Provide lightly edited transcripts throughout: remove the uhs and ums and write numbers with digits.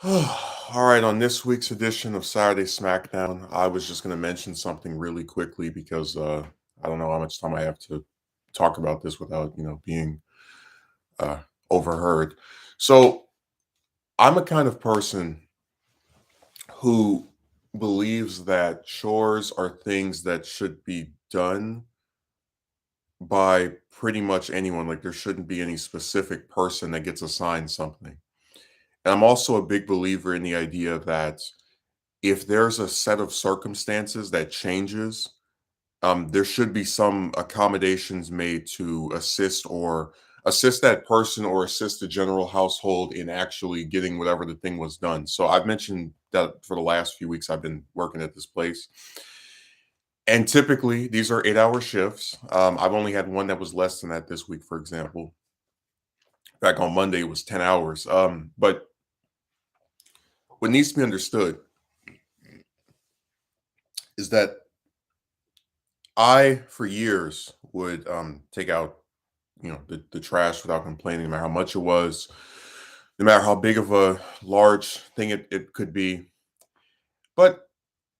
All right, on this week's edition of Saturday Smackdown, I was just going to mention something really quickly because I don't know how much time I have to talk about this without, being uh, overheard. So, I'm a kind of person who believes that chores are things that should be done by pretty much anyone. Like, there shouldn't be any specific person that gets assigned something. And I'm also a big believer in the idea that if there's a set of circumstances that changes, there should be some accommodations made to assist that person or assist the general household in actually getting whatever the thing was done. So I've mentioned that for the last few weeks I've been working at this place. And typically these are 8-hour shifts. I've only had one that was less than that this week, for example. In fact, on Monday it was 10 hours. But what needs to be understood is that I, for years, would take out, the trash without complaining, no matter how much it was, no matter how big of a large thing it could be. But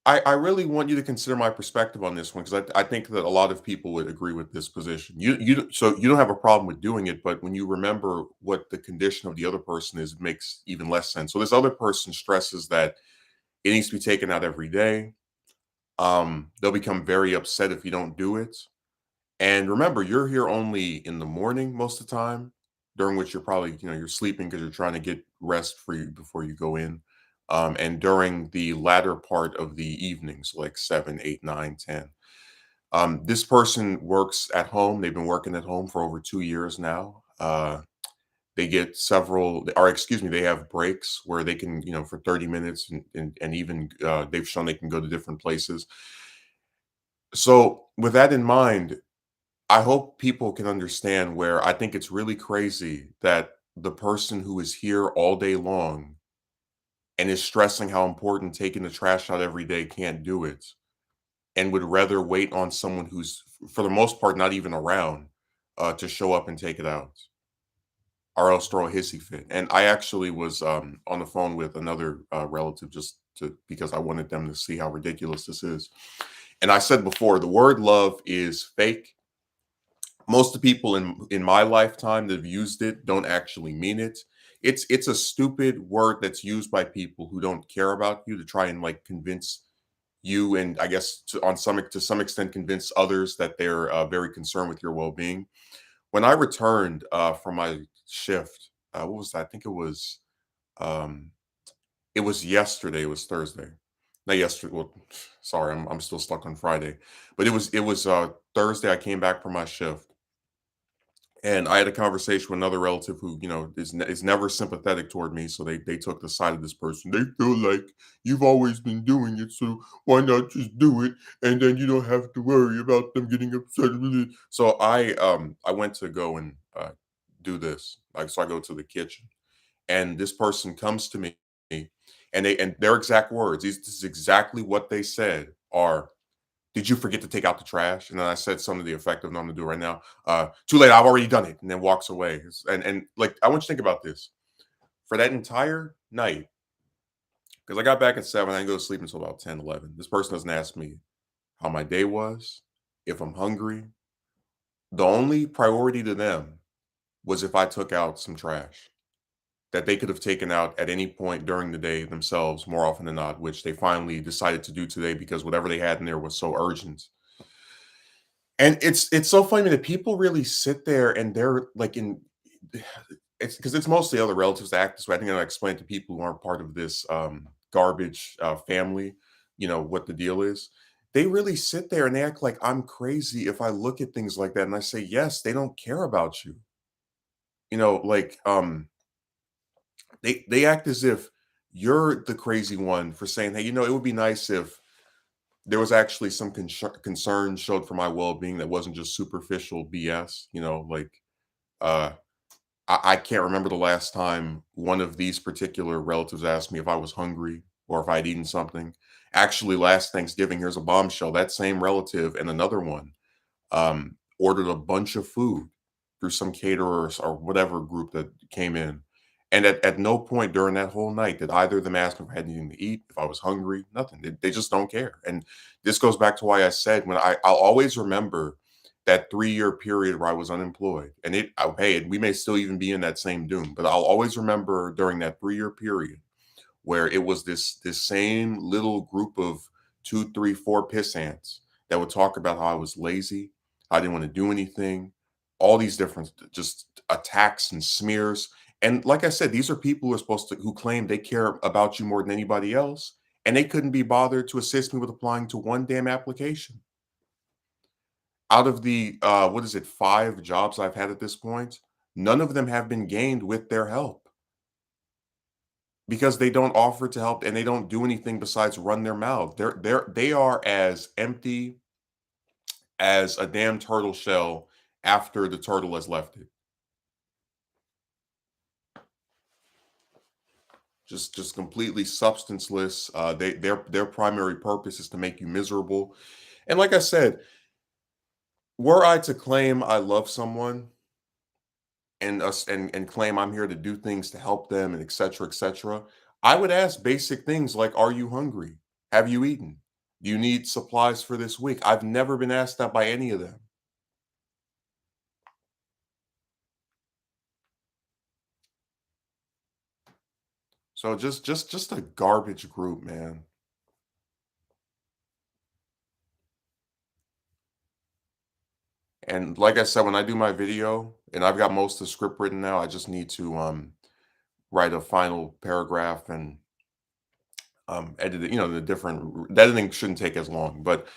I really want you to consider my perspective on this one because I think that a lot of people would agree with this position. So you don't have a problem with doing it, but when you remember what the condition of the other person is, it makes even less sense. So this other person stresses that it needs to be taken out every day. They'll become very upset if you don't do it. And remember, you're here only in the morning most of the time, during which you're probably, you're sleeping because you're trying to get rest for you before you go in. And during the latter part of the evenings, like 7, 8, 9, 10. This person works at home. They've been working at home for over 2 years now. They get or excuse me, they have breaks where they can, for 30 minutes and even they've shown they can go to different places. So, with that in mind, I hope people can understand where I think it's really crazy that the person who is here all day long and is stressing how important taking the trash out every day can't do it and would rather wait on someone who's, for the most part, not even around to show up and take it out or else throw a hissy fit. And I actually was on the phone with another relative because I wanted them to see how ridiculous this is. And I said before, the word love is fake. Most of the people in my lifetime that have used it don't actually mean it. It's a stupid word that's used by people who don't care about you to try and like convince you, and I guess to some extent convince others that they're very concerned with your well-being. When I returned from my shift, what was that? I think um it was yesterday. It was Thursday. Not yesterday. Well, sorry, I'm still stuck on Friday, but it was Thursday. I came back from my shift and I had a conversation with another relative who, is never sympathetic toward me. So they took the side of this person. They feel like you've always been doing it, so why not just do it, and then you don't have to worry about them getting upset. So I went to go and do this. Like, so I go to the kitchen, and this person comes to me, and their exact words. This is exactly what they said. Are did you forget to take out the trash? And then I said something to the effect of, no, I'm gonna do it right now. Too late, I've already done it. And then walks away. And like, I want you to think about this. For that entire night, because I got back at 7, I didn't go to sleep until about 10, 11. This person doesn't ask me how my day was, if I'm hungry. The only priority to them was if I took out some trash that they could have taken out at any point during the day themselves, more often than not, which they finally decided to do today because whatever they had in there was so urgent. And it's so funny that people really sit there and they're like in it's because it's mostly other relatives that act this way. I think I explain to people who aren't part of this garbage family, what the deal is. They really sit there and they act like I'm crazy if I look at things like that. And I say, yes, they don't care about you. Like they act as if you're the crazy one for saying, hey, it would be nice if there was actually some concern showed for my well-being that wasn't just superficial BS. Like uh, I can't remember the last time one of these particular relatives asked me if I was hungry or if I'd eaten something. Actually, last Thanksgiving, here's a bombshell. That same relative and another one ordered a bunch of food through some caterers or whatever group that came in. And at no point during that whole night did either of them ask if I had anything to eat, if I was hungry, nothing. They just don't care. And this goes back to why I said I'll always remember that 3-year period where I was unemployed. And hey, we may still even be in that same doom, but I'll always remember during that 3-year period where it was this same little group of 2, 3, 4 piss ants that would talk about how I was lazy, I didn't want to do anything, all these different just attacks and smears. And like I said, these are people who claim they care about you more than anybody else, and they couldn't be bothered to assist me with applying to one damn application. Out of the what is it, 5 jobs I've had at this point, none of them have been gained with their help. Because they don't offer to help and they don't do anything besides run their mouth. They are as empty as a damn turtle shell after the turtle has left it. Just completely substanceless. Their primary purpose is to make you miserable. And like I said, were I to claim I love someone and claim I'm here to do things to help them and et cetera, I would ask basic things like, "Are you hungry? Have you eaten? Do you need supplies for this week?" I've never been asked that by any of them. So just a garbage group, man. And like I said, when I do my video and I've got most of the script written now, I just need to write a final paragraph and edit it, the editing shouldn't take as long. But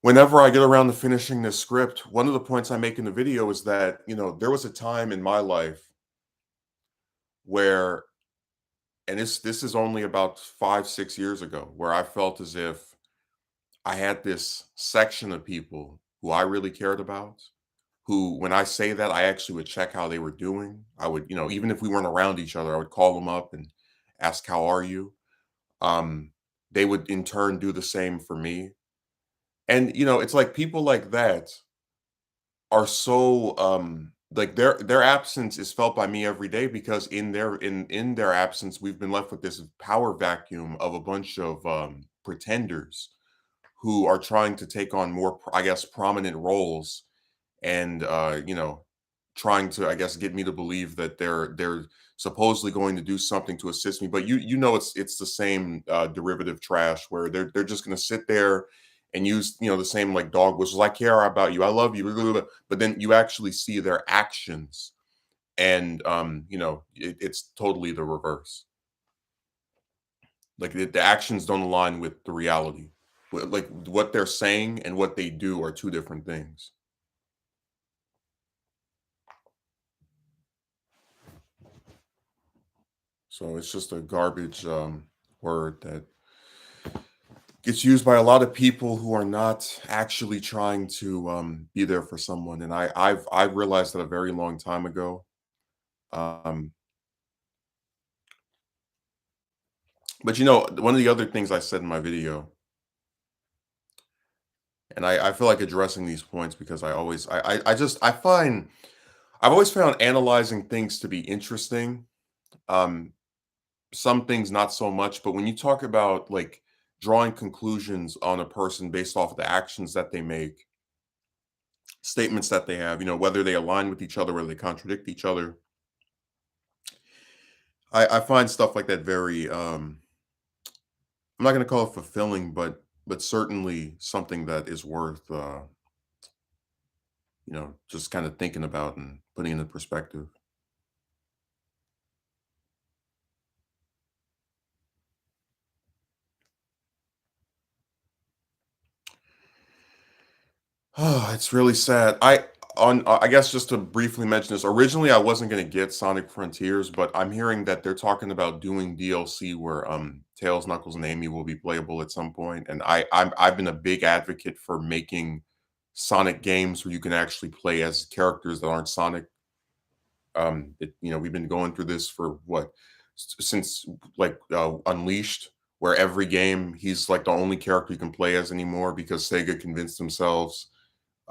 whenever I get around to finishing this script, one of the points I make in the video is that, there was a time in my life where, and this is only about 5, 6 years ago, where I felt as if I had this section of people who I really cared about, who, when I say that, I actually would check how they were doing. I would, even if we weren't around each other, I would call them up and ask, "How are you?" Um, they would in turn do the same for me. And, it's like people like that are so, like their absence is felt by me every day because in their absence, we've been left with this power vacuum of a bunch of pretenders who are trying to take on more, I guess, prominent roles and trying to, I guess, get me to believe that they're supposedly going to do something to assist me. But it's the same derivative trash where they're just going to sit there and use the same like dog whistles. I care about you. I love you. Blah, blah, blah. But then you actually see their actions, and it's totally the reverse. Like the actions don't align with the reality. Like what they're saying and what they do are two different things. So it's just a garbage word that gets used by a lot of people who are not actually trying to be there for someone. And I've realized that a very long time ago. Um, but one of the other things I said in my video, and I feel like addressing these points because I find I've always found analyzing things to be interesting. Um, some things not so much, but when you talk about like drawing conclusions on a person based off of the actions that they make, statements that they have, whether they align with each other, whether they contradict each other, I find stuff like that very I'm not going to call it fulfilling, but certainly something that is worth just kind of thinking about and putting into perspective. Oh, it's really sad. I guess just to briefly mention this, originally I wasn't going to get Sonic Frontiers, but I'm hearing that they're talking about doing DLC where Tails, Knuckles, and Amy will be playable at some point. And I've been a big advocate for making Sonic games where you can actually play as characters that aren't Sonic. We've been going through this for what, since like Unleashed, where every game he's like the only character you can play as anymore because Sega convinced themselves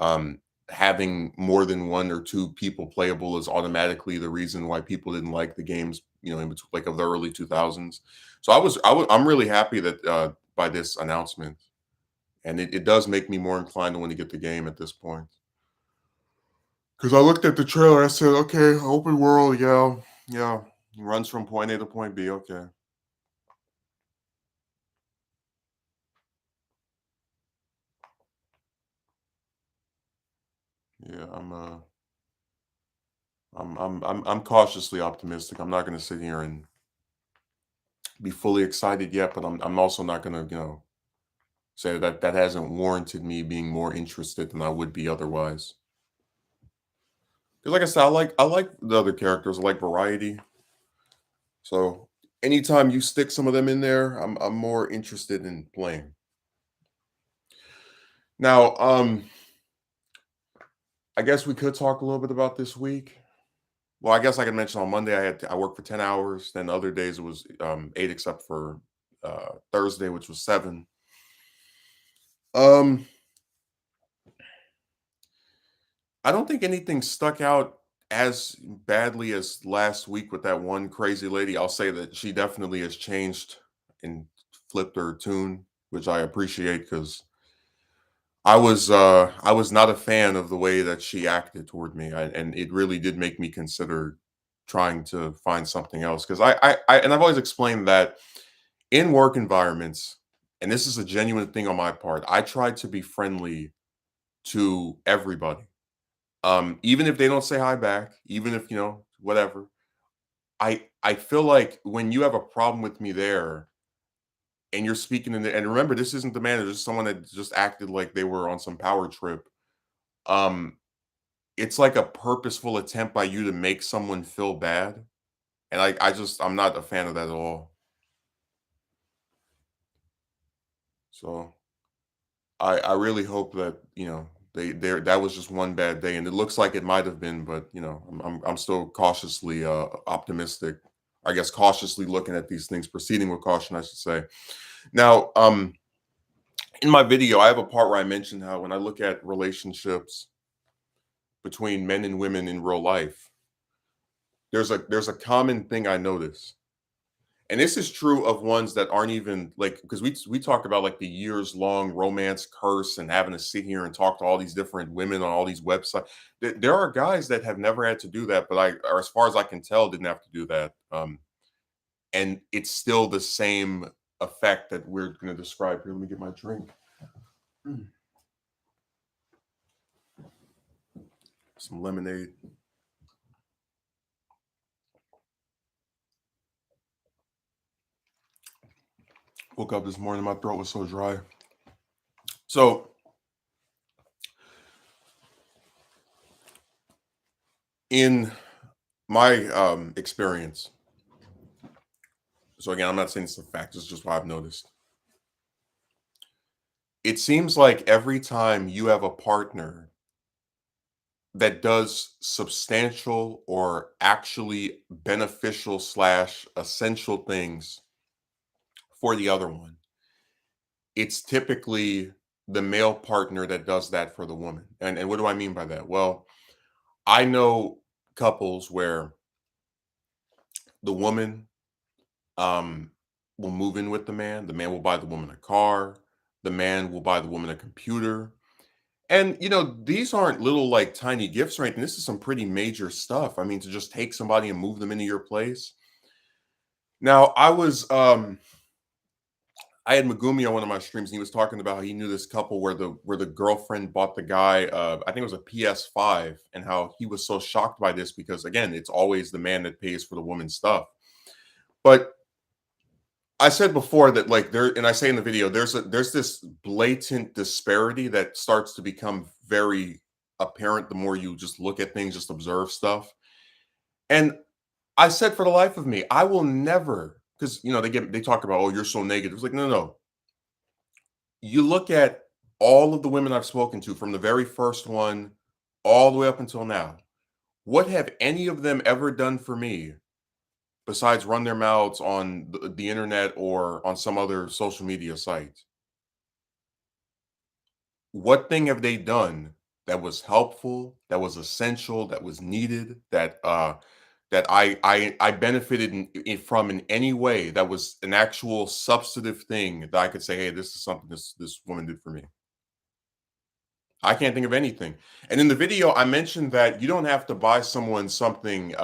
um, having more than one or two people playable is automatically the reason why people didn't like the games, in between, like of the early 2000s. So I'm really happy that by this announcement, and it does make me more inclined to want to get the game at this point. Because I looked at the trailer, I said, okay, open world, yeah, yeah, runs from point A to point B. Okay, yeah, I'm cautiously optimistic. I'm not going to sit here and be fully excited yet, but I'm also not going to say that that hasn't warranted me being more interested than I would be otherwise. 'Cause like I said, I like the other characters. I like variety. So anytime you stick some of them in there, I'm more interested in playing. Now, I guess we could talk a little bit about this week. Well, I guess I can mention on Monday I worked for 10 hours. Then other days it was 8 except for Thursday, which was 7. Um, I don't think anything stuck out as badly as last week with that one crazy lady. I'll say that she definitely has changed and flipped her tune, which I appreciate because I was not a fan of the way that she acted toward me, and it really did make me consider trying to find something else. Because and I've always explained that in work environments, and this is a genuine thing on my part, I try to be friendly to everybody. Even if they don't say hi back, even if, whatever. I feel like when you have a problem with me there and you're speaking and remember this isn't the manager, this is someone that just acted like they were on some power trip. Um, it's like a purposeful attempt by you to make someone feel bad. And I'm not a fan of that at all. So I really hope that, that was just one bad day. And it looks like it might have been, but I'm still cautiously optimistic. I guess cautiously looking at these things, proceeding with caution, I should say. Now, in my video, I have a part where I mentioned how when I look at relationships between men and women in real life, there's a common thing I notice. And this is true of ones that aren't even like because we talked about like the years long romance curse and having to sit here and talk to all these different women on all these websites. There are guys that have never had to do that, but or as far as I can tell, didn't have to do that. And it's still the same effect that we're going to describe here. Let me get my drink. Mm. Some lemonade. Woke up this morning, my throat was so dry. So in my experience, so again, I'm not saying it's a fact, it's just what I've noticed. It seems like every time you have a partner that does substantial or actually beneficial slash essential things for the other one, it's typically the male partner that does that for the woman. And what do I mean by that? Well, I know couples where the woman um will move in with the man will buy the woman a car, the man will buy the woman a computer. And these aren't little like tiny gifts or anything. This is some pretty major stuff. I mean, to just take somebody and move them into your place. Now, I had Megumi on one of my streams, and he was talking about how he knew this couple where the girlfriend bought the guy, I think it was a PS5, and how he was so shocked by this because again, it's always the man that pays for the woman's stuff. But I said before that like there, and I say in the video, there's this blatant disparity that starts to become very apparent the more you just look at things, just observe stuff. And I said for the life of me, I will never, because they talk about, oh, you're so negative. It's like, no, no, no. You look at all of the women I've spoken to from the very first one all the way up until now. What have any of them ever done for me besides run their mouths on the internet or on some other social media site? What thing have they done that was helpful, that was essential, that was needed, that I benefited from in any way, that was an actual substantive thing that I could say, hey, this is something this woman did for me. I can't think of anything. And in the video, I mentioned that you don't have to buy someone something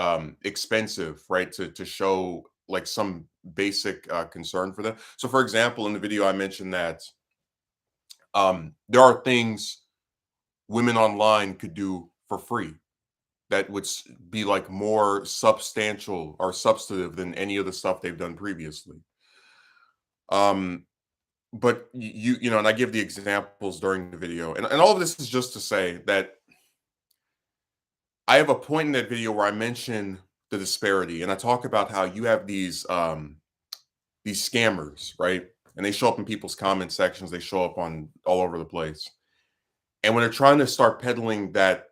expensive, right, to show like some basic concern for them. So, for example, in the video, I mentioned that there are things women online could do for free that would be like more substantial or substantive than any of the stuff they've done previously. Um, but you know, and I give the examples during the video, and all of this is just to say that I have a point in that video where I mention the disparity, and I talk about how you have these scammers, right? And they show up in people's comment sections. They show up on all over the place. And when they're trying to start peddling that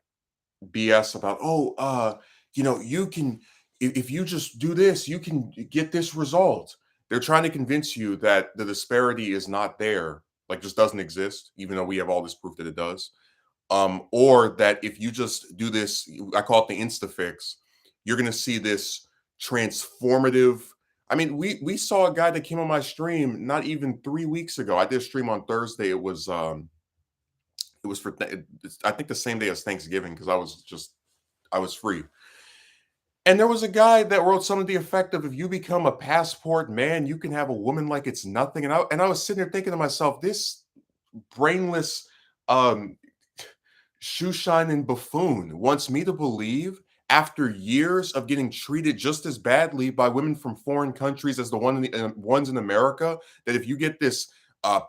BS about, oh, you know, you can, if you just do this, you can get this result. They're trying to convince you that the disparity is not there, like just doesn't exist, even though we have all this proof that it does. Or that if you just do this, I call it the insta fix, you're gonna see this transformative. I mean, we saw a guy that came on my stream not even 3 weeks ago. I did a stream on Thursday. It was for I think the same day as Thanksgiving because I was free. And there was a guy that wrote something to the effect of, "If you become a passport man, you can have a woman like it's nothing." And I was sitting there thinking to myself, this brainless um shoe shining buffoon wants me to believe after years of getting treated just as badly by women from foreign countries as the ones in America, that if you get this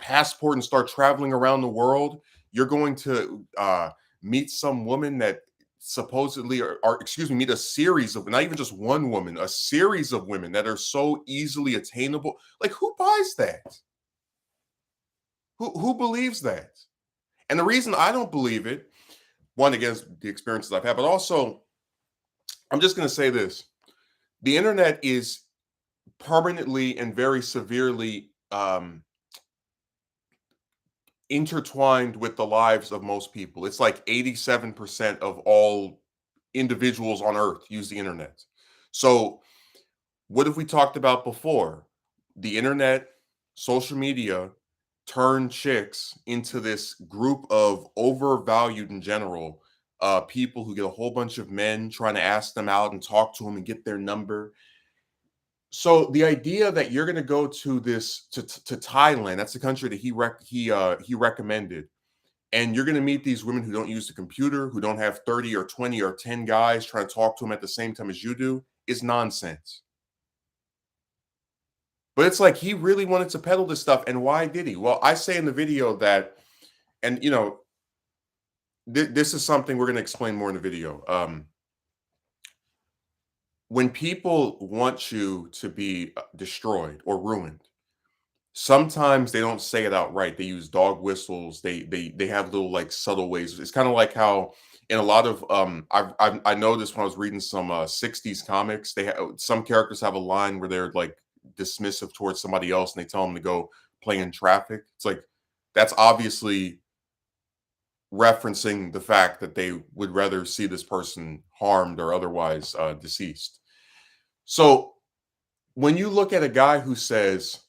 passport and start traveling around the world, you're going to meet some woman that supposedly, or excuse me, meet a series of, not even just one woman, a series of women that are so easily attainable. Like, who buys that? Who believes that? And the reason I don't believe it, one, against the experiences I've had, but also I'm just going to say this: the internet is permanently and very severely intertwined with the lives of most people. It's like 87% of all individuals on Earth use the internet. So, what have we talked about before? The internet, social media turn chicks into this group of overvalued in general people who get a whole bunch of men trying to ask them out and talk to them and get their number. So the idea that you're going to go to to Thailand, that's the country that he recommended, and you're going to meet these women who don't use the computer, who don't have 30 or 20 or 10 guys trying to talk to them at the same time as you do, is nonsense. But it's like he really wanted to peddle this stuff, and why did he? Well, I say in the video that, and you know, this is something we're going to explain more in the video. When people want you to be destroyed or ruined, sometimes they don't say it outright. They use dog whistles. They have little like subtle ways. It's kind of like how in a lot of I noticed when I was reading some '60s comics, they have some characters have a line where they're like dismissive towards somebody else, and they tell them to go play in traffic. It's like that's obviously referencing the fact that they would rather see this person harmed or otherwise deceased. So when you look at a guy who says,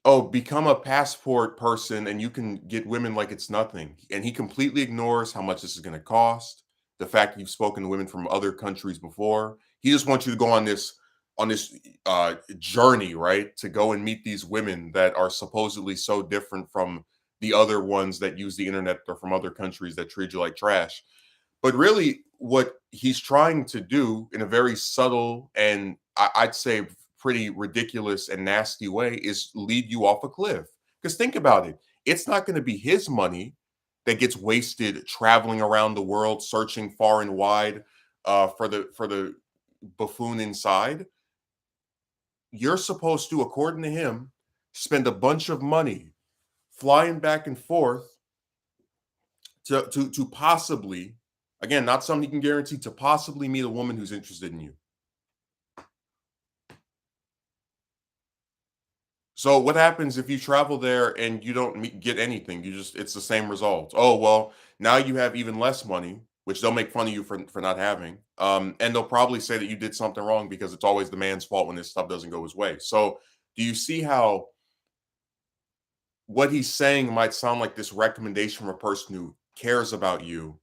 "Oh, become a passport person and you can get women like it's nothing," and he completely ignores how much this is going to cost, the fact that you've spoken to women from other countries before. He just wants you to go on this journey, right? To go and meet these women that are supposedly so different from the other ones that use the internet or from other countries that treat you like trash. But really, what he's trying to do in a very subtle and I'd say pretty ridiculous and nasty way is lead you off a cliff. Because think about it, it's not going to be his money that gets wasted traveling around the world, searching far and wide for the buffoon inside. You're supposed to, according to him, spend a bunch of money flying back and forth to possibly, again, not something you can guarantee, to possibly meet a woman who's interested in you. So what happens if you travel there and you don't get anything? You just it's the same results. Oh well, now you have even less money, which they'll make fun of you for not having. And they'll probably say that you did something wrong because it's always the man's fault when this stuff doesn't go his way. So do you see how what he's saying might sound like this recommendation from a person who cares about you,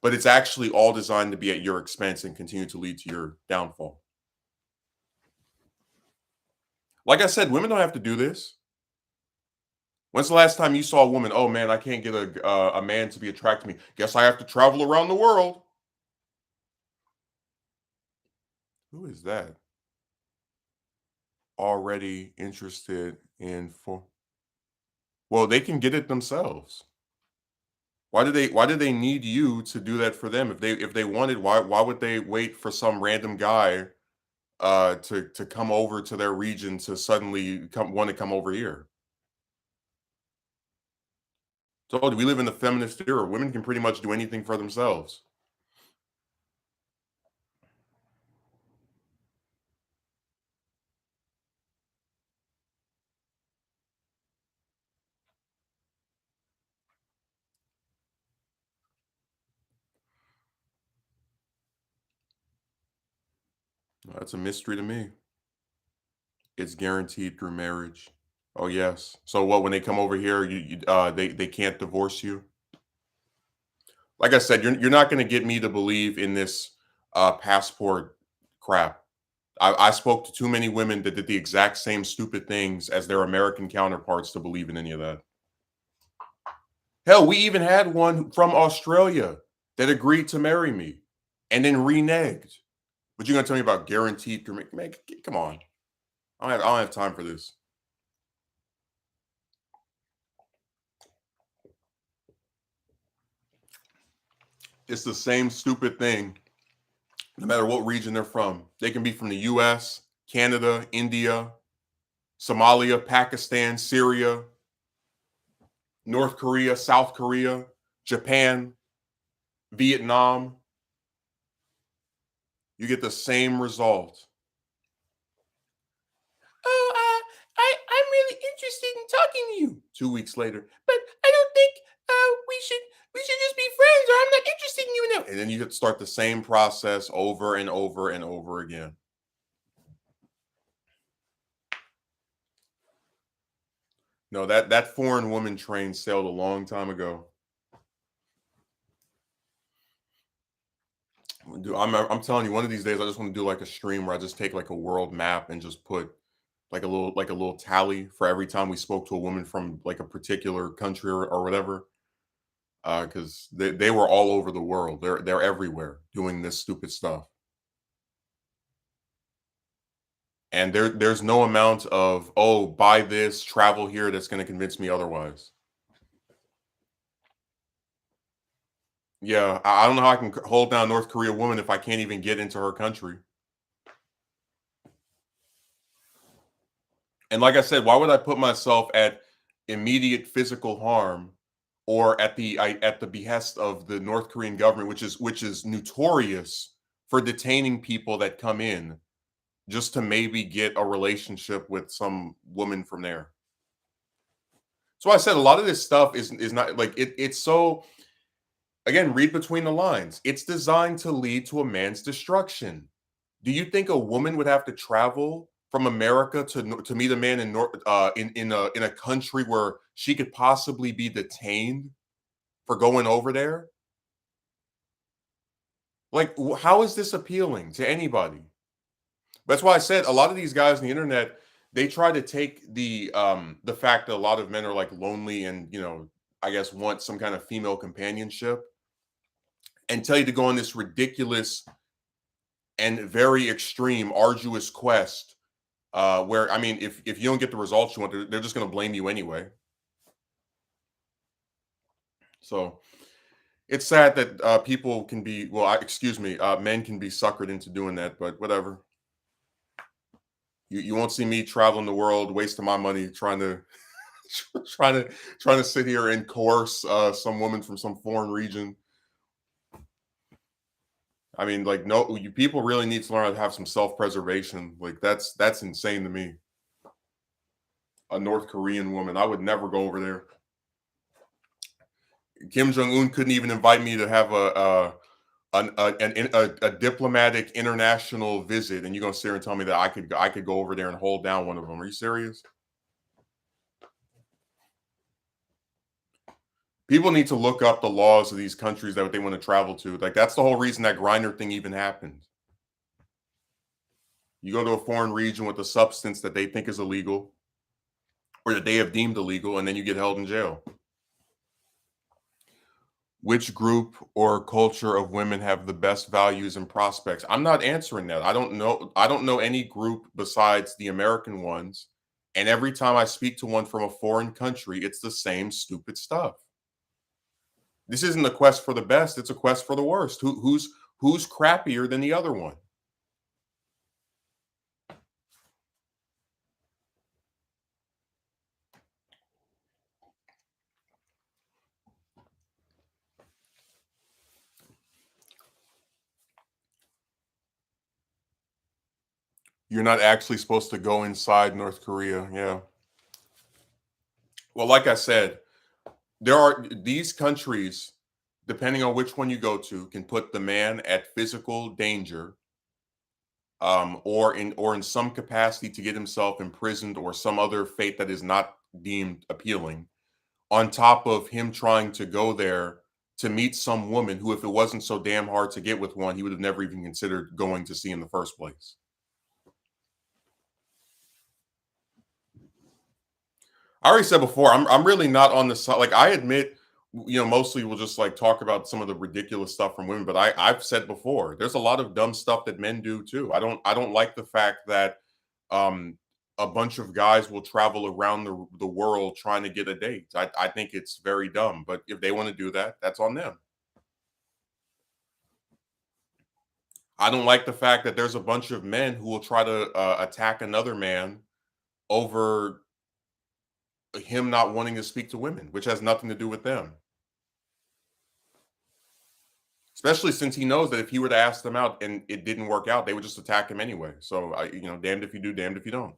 but it's actually all designed to be at your expense and continue to lead to your downfall? Like I said, women don't have to do this. When's the last time you saw a woman? Oh man, I can't get a man to be attracted to me. Guess I have to travel around the world. Who is that? Already interested in for? Well, they can get it themselves. Why do they need you to do that for them? If they wanted, why would they wait for some random guy to come over to their region to suddenly want to come over here? Told you we live in the feminist era. Women can pretty much do anything for themselves. That's a mystery to me. It's guaranteed through marriage. Oh yes. So what? When they come over here, they can't divorce you. Like I said, you're not going to get me to believe in this passport crap. I spoke to too many women that did the exact same stupid things as their American counterparts to believe in any of that. Hell, we even had one from Australia that agreed to marry me and then reneged. But you're gonna tell me about guaranteed? Man, come on. I don't have time for this. It's the same stupid thing, no matter what region they're from. They can be from the US, Canada, India, Somalia, Pakistan, Syria, North Korea, South Korea, Japan, Vietnam. You get the same result. Oh, I'm really interested in talking to you. 2 weeks later, but I don't think we should just be friends, or I'm not interested in you now. And then you have to start the same process over and over and over again. No, that foreign woman train sailed a long time ago. Dude, I'm telling you, one of these days I just want to do like a stream where I just take like a world map and just put like a little tally for every time we spoke to a woman from like a particular country or whatever. Because they were all over the world. They're everywhere doing this stupid stuff. And there's no amount of, oh, buy this, travel here that's going to convince me otherwise. Yeah, I don't know how I can hold down North Korea woman if I can't even get into her country. And like I said, why would I put myself at immediate physical harm or at the behest of the North Korean government, which is notorious for detaining people that come in just to maybe get a relationship with some woman from there. So I said a lot of this stuff is not like it's so again, read between the lines. It's designed to lead to a man's destruction. Do you think a woman would have to travel from America to meet a man in a country where she could possibly be detained for going over there? Like, how is this appealing to anybody? That's why I said a lot of these guys on the internet, they try to take the fact that a lot of men are like lonely and I guess want some kind of female companionship and tell you to go on this ridiculous and very extreme, arduous quest. Where I mean, if you don't get the results you want, they're just going to blame you anyway. So it's sad that people can be well. Excuse me, men can be suckered into doing that, but whatever. You won't see me traveling the world, wasting my money trying to trying to trying to sit here and coerce some woman from some foreign region. I mean, like, no, you people really need to learn how to have some self preservation. Like that's insane to me. a North Korean woman. I would never go over there. Kim Jong Un couldn't even invite me to have a diplomatic international visit, and you're gonna sit here and tell me that I could go over there and hold down one of them? Are you serious? People need to look up the laws of these countries that they want to travel to. Like that's the whole reason that grinder thing even happened. You go to a foreign region with a substance that they think is illegal or that they have deemed illegal, and then you get held in jail. Which group or culture of women have the best values and prospects? I'm not answering that. I don't know. I don't know any group besides the American ones. And every time I speak to one from a foreign country, it's the same stupid stuff. This isn't a quest for the best, it's a quest for the worst. Who's crappier than the other one? You're not actually supposed to go inside North Korea. Yeah. Well, like I said, there are these countries, depending on which one you go to, can put the man at physical danger, or in some capacity to get himself imprisoned or some other fate that is not deemed appealing. On top of him trying to go there to meet some woman who, if it wasn't so damn hard to get with one, he would have never even considered going to see in the first place. I already said before, I'm really not on the side. Like I admit, mostly we'll just like talk about some of the ridiculous stuff from women. But I've said before, there's a lot of dumb stuff that men do too. I don't like the fact that um a bunch of guys will travel around the world trying to get a date. I think it's very dumb. But if they want to do that, that's on them. I don't like the fact that there's a bunch of men who will try to attack another man over him not wanting to speak to women, which has nothing to do with them. Especially since he knows that if he were to ask them out and it didn't work out, they would just attack him anyway. So, damned if you do, damned if you don't.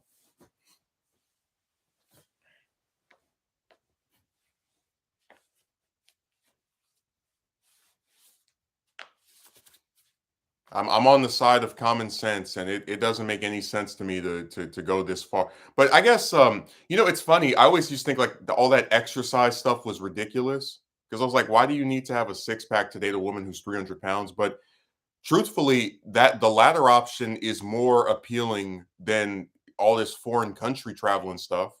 I'm on the side of common sense, and it doesn't make any sense to me to go this far. But I guess it's funny. I always used to think like all that exercise stuff was ridiculous because I was like, why do you need to have a six pack to date a woman who's 300 pounds? But truthfully, that the latter option is more appealing than all this foreign country travel and stuff.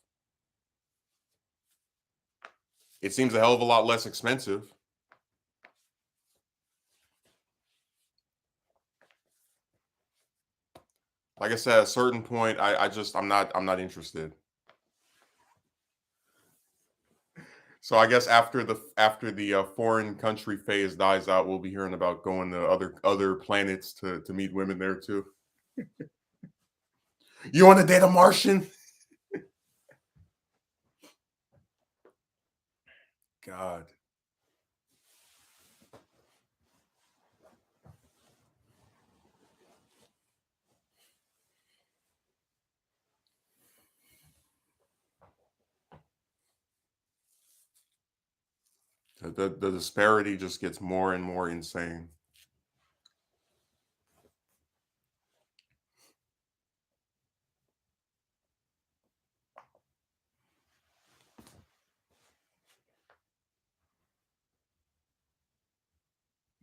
It seems a hell of a lot less expensive. Like I said, at a certain point, I'm not interested. So I guess after the foreign country phase dies out, we'll be hearing about going to other planets to meet women there too. You want to date a Martian? God, the disparity just gets more and more insane.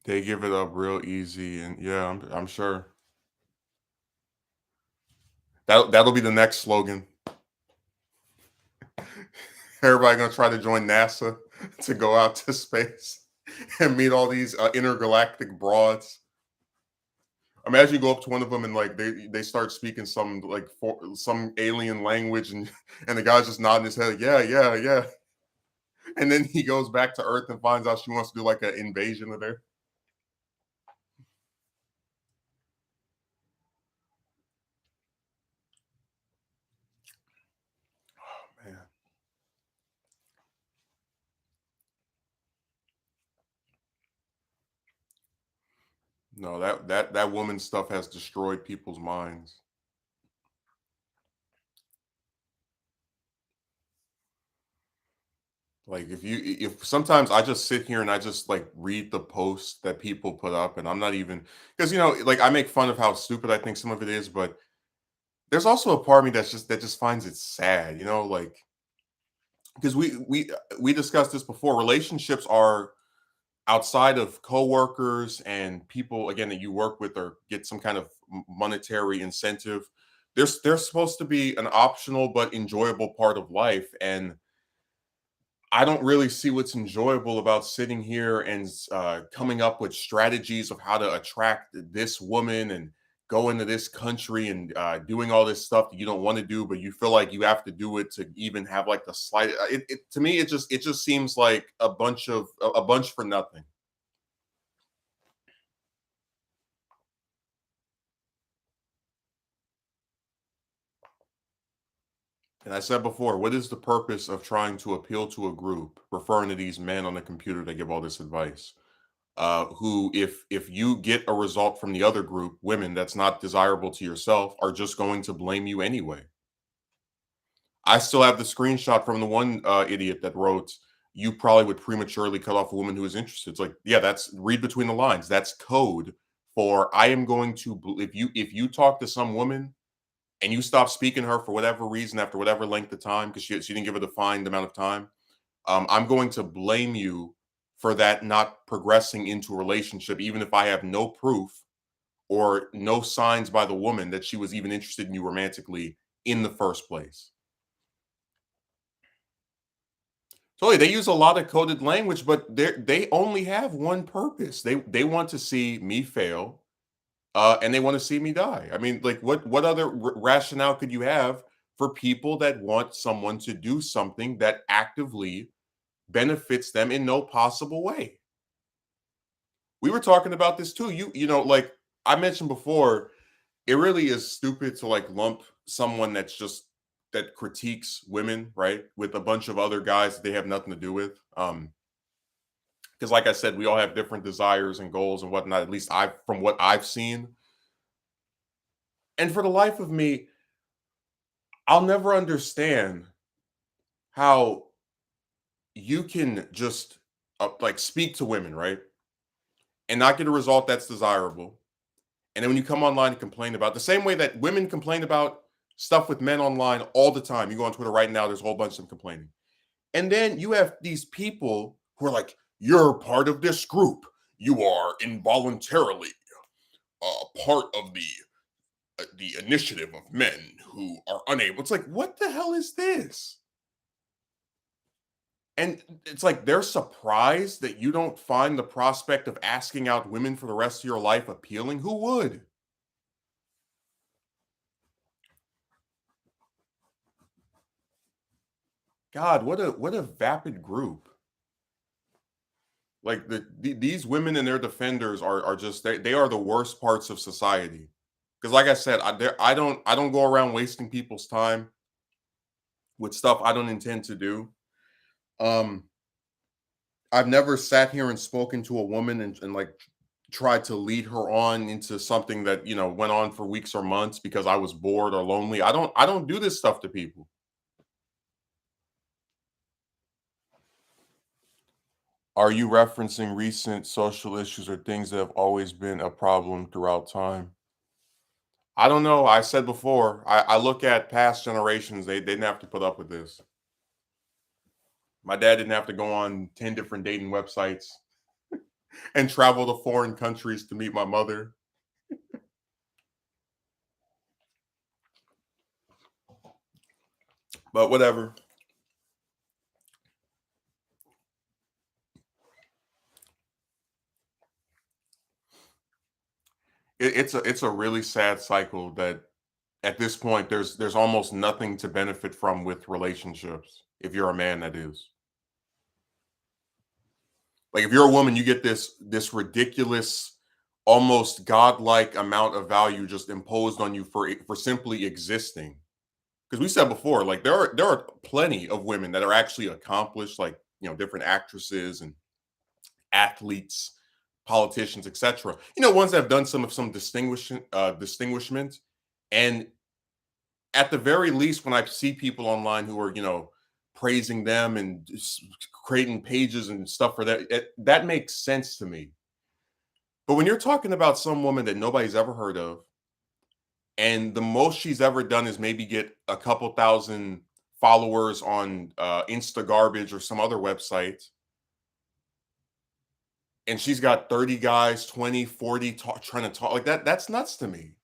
They give it up real easy, and yeah, I'm sure that'll be the next slogan. Everybody gonna try to join NASA to go out to space and meet all these intergalactic broads. Imagine you go up to one of them and like they start speaking some like some alien language, and the guy's just nodding his head, yeah, yeah, yeah, and then he goes back to Earth and finds out she wants to do like an invasion of there. Man, no, that woman stuff has destroyed people's minds. Like if sometimes I just sit here and I just like read the posts that people put up, and I'm not even because like I make fun of how stupid I think some of it is, but there's also a part of me that just finds it sad, like because we discussed this before. Relationships are outside of coworkers and people again that you work with or get some kind of monetary incentive. There's supposed to be an optional but enjoyable part of life, and I don't really see what's enjoyable about sitting here and coming up with strategies of how to attract this woman and go into this country and doing all this stuff that you don't want to do, but you feel like you have to do it to even have like the slight. To me, it just seems like a bunch for nothing. And I said before, what is the purpose of trying to appeal to a group, referring to these men on the computer that give all this advice? Who, if you get a result from the other group, women that's not desirable to yourself, are just going to blame you anyway. I still have the screenshot from the one idiot that wrote, "You probably would prematurely cut off a woman who is interested." It's like, yeah, that's read between the lines. That's code for I am going to if you talk to some woman and you stop speaking to her for whatever reason after whatever length of time because she didn't give a defined amount of time, I'm going to blame you for that not progressing into a relationship, even if I have no proof or no signs by the woman that she was even interested in you romantically in the first place. So they use a lot of coded language, but they only have one purpose. They want to see me fail, and they want to see me die. I mean, like what other rationale could you have for people that want someone to do something that actively benefits them in no possible way? We were talking about this too. Like I mentioned before, it really is stupid to like lump someone that critiques women, right, with a bunch of other guys that they have nothing to do with. Because like I said, we all have different desires and goals and whatnot. At least I, from what I've seen, and for the life of me, I'll never understand how you can just like speak to women, right, and not get a result that's desirable. And then when you come online and complain about the same way that women complain about stuff with men online all the time, you go on Twitter right now, there's a whole bunch of them complaining. And then you have these people who are like, you're part of this group. You are involuntarily part of the initiative of men who are unable. It's like, what the hell is this? And it's like they're surprised that you don't find the prospect of asking out women for the rest of your life appealing. Who would? God, what a vapid group. Like these women and their defenders are just they are the worst parts of society. Because like I said, I don't go around wasting people's time with stuff I don't intend to do. Um, I've never sat here and spoken to a woman and like tried to lead her on into something that went on for weeks or months because I was bored or lonely. I don't do this stuff to people. Are you referencing recent social issues or things that have always been a problem throughout time? I don't know. I said before, I look at past generations, they didn't have to put up with this. My dad didn't have to go on 10 different dating websites and travel to foreign countries to meet my mother. But whatever. It's a really sad cycle that at this point there's almost nothing to benefit from with relationships. If you're a man, that is. Like if you're a woman, you get this ridiculous, almost godlike amount of value just imposed on you for simply existing. Because we said before, like there are plenty of women that are actually accomplished, like different actresses and athletes, politicians, etc. Ones that have done some distinguishment. And at the very least, when I see people online who are praising them and just creating pages and stuff for that. That makes sense to me. But when you're talking about some woman that nobody's ever heard of, and the most she's ever done is maybe get a couple thousand followers on Insta Garbage or some other website, and she's got 30 guys, 20, 40 trying to talk like that. That's nuts to me.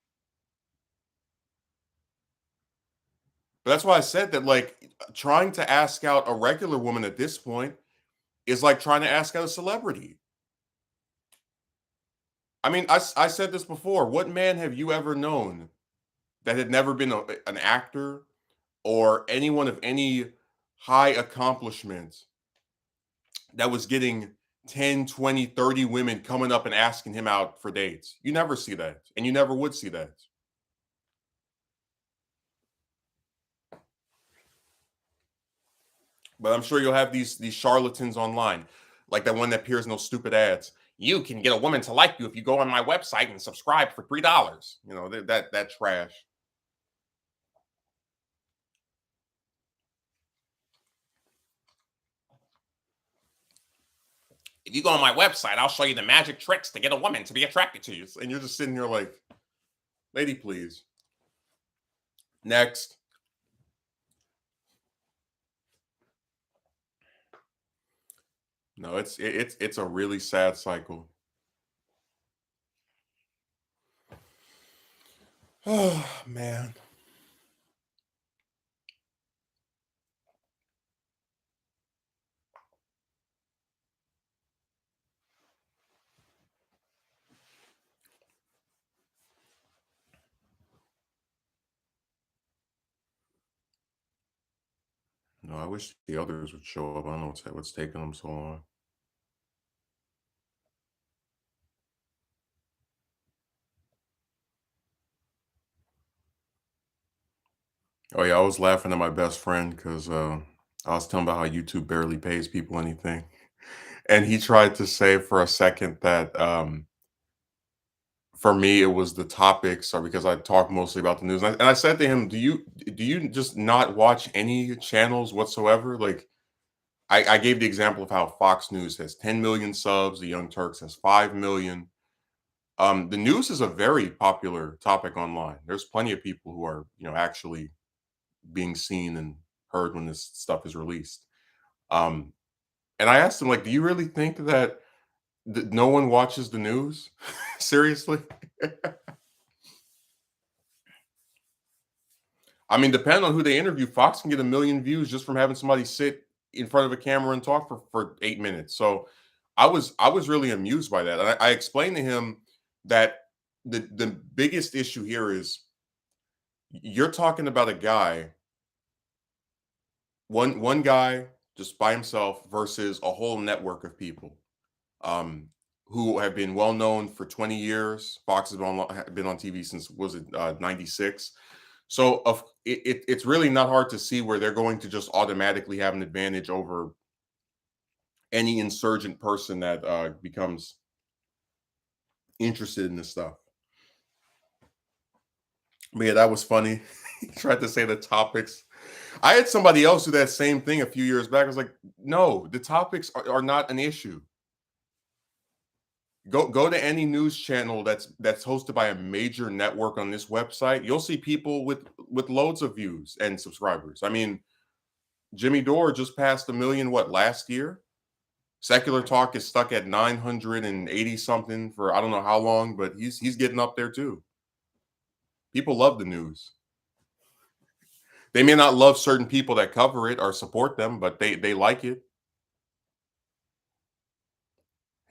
But that's why I said that, like, trying to ask out a regular woman at this point is like trying to ask out a celebrity. I mean, I said this before. What man have you ever known that had never been an actor or anyone of any high accomplishment that was getting 10, 20, 30 women coming up and asking him out for dates? You never see that, and you never would see that. But I'm sure you'll have these charlatans online, like that one that appears in those stupid ads. You can get a woman to like you if you go on my website and subscribe for $3. You know that trash. If you go on my website, I'll show you the magic tricks to get a woman to be attracted to you. And you're just sitting here like, lady, please. Next. No, it's a really sad cycle. Oh man. No, I wish the others would show up. I don't know what's taking them so long. Oh yeah, I was laughing at my best friend because I was telling about how YouTube barely pays people anything. And he tried to say for a second that for me it was the topics or because I talk mostly about the news. And I said to him, do you just not watch any channels whatsoever? Like I gave the example of how Fox News has 10 million subs, the Young Turks has 5 million. The news is a very popular topic online. There's plenty of people who are, actually being seen and heard when this stuff is released. Um, and I asked him, like, do you really think that no one watches the news? Seriously? I mean, depending on who they interview, Fox can get a million views just from having somebody sit in front of a camera and talk for 8 minutes. So I was really amused by that. And I explained to him that the biggest issue here is you're talking about a guy, one guy just by himself versus a whole network of people um, who have been well known for 20 years. Fox has been on TV since was it 96. So it's really not hard to see where they're going to just automatically have an advantage over any insurgent person that becomes interested in this stuff. But yeah, that was funny. He tried to say the topics. I had somebody else do that same thing a few years back. I was like, no, the topics are not an issue. Go to any news channel that's hosted by a major network on this website. You'll see people with loads of views and subscribers. I mean, Jimmy Dore just passed a million what last year. Secular Talk is stuck at 980 something for I don't know how long, but he's getting up there too. People love the news. They may not love certain people that cover it or support them, but they like it.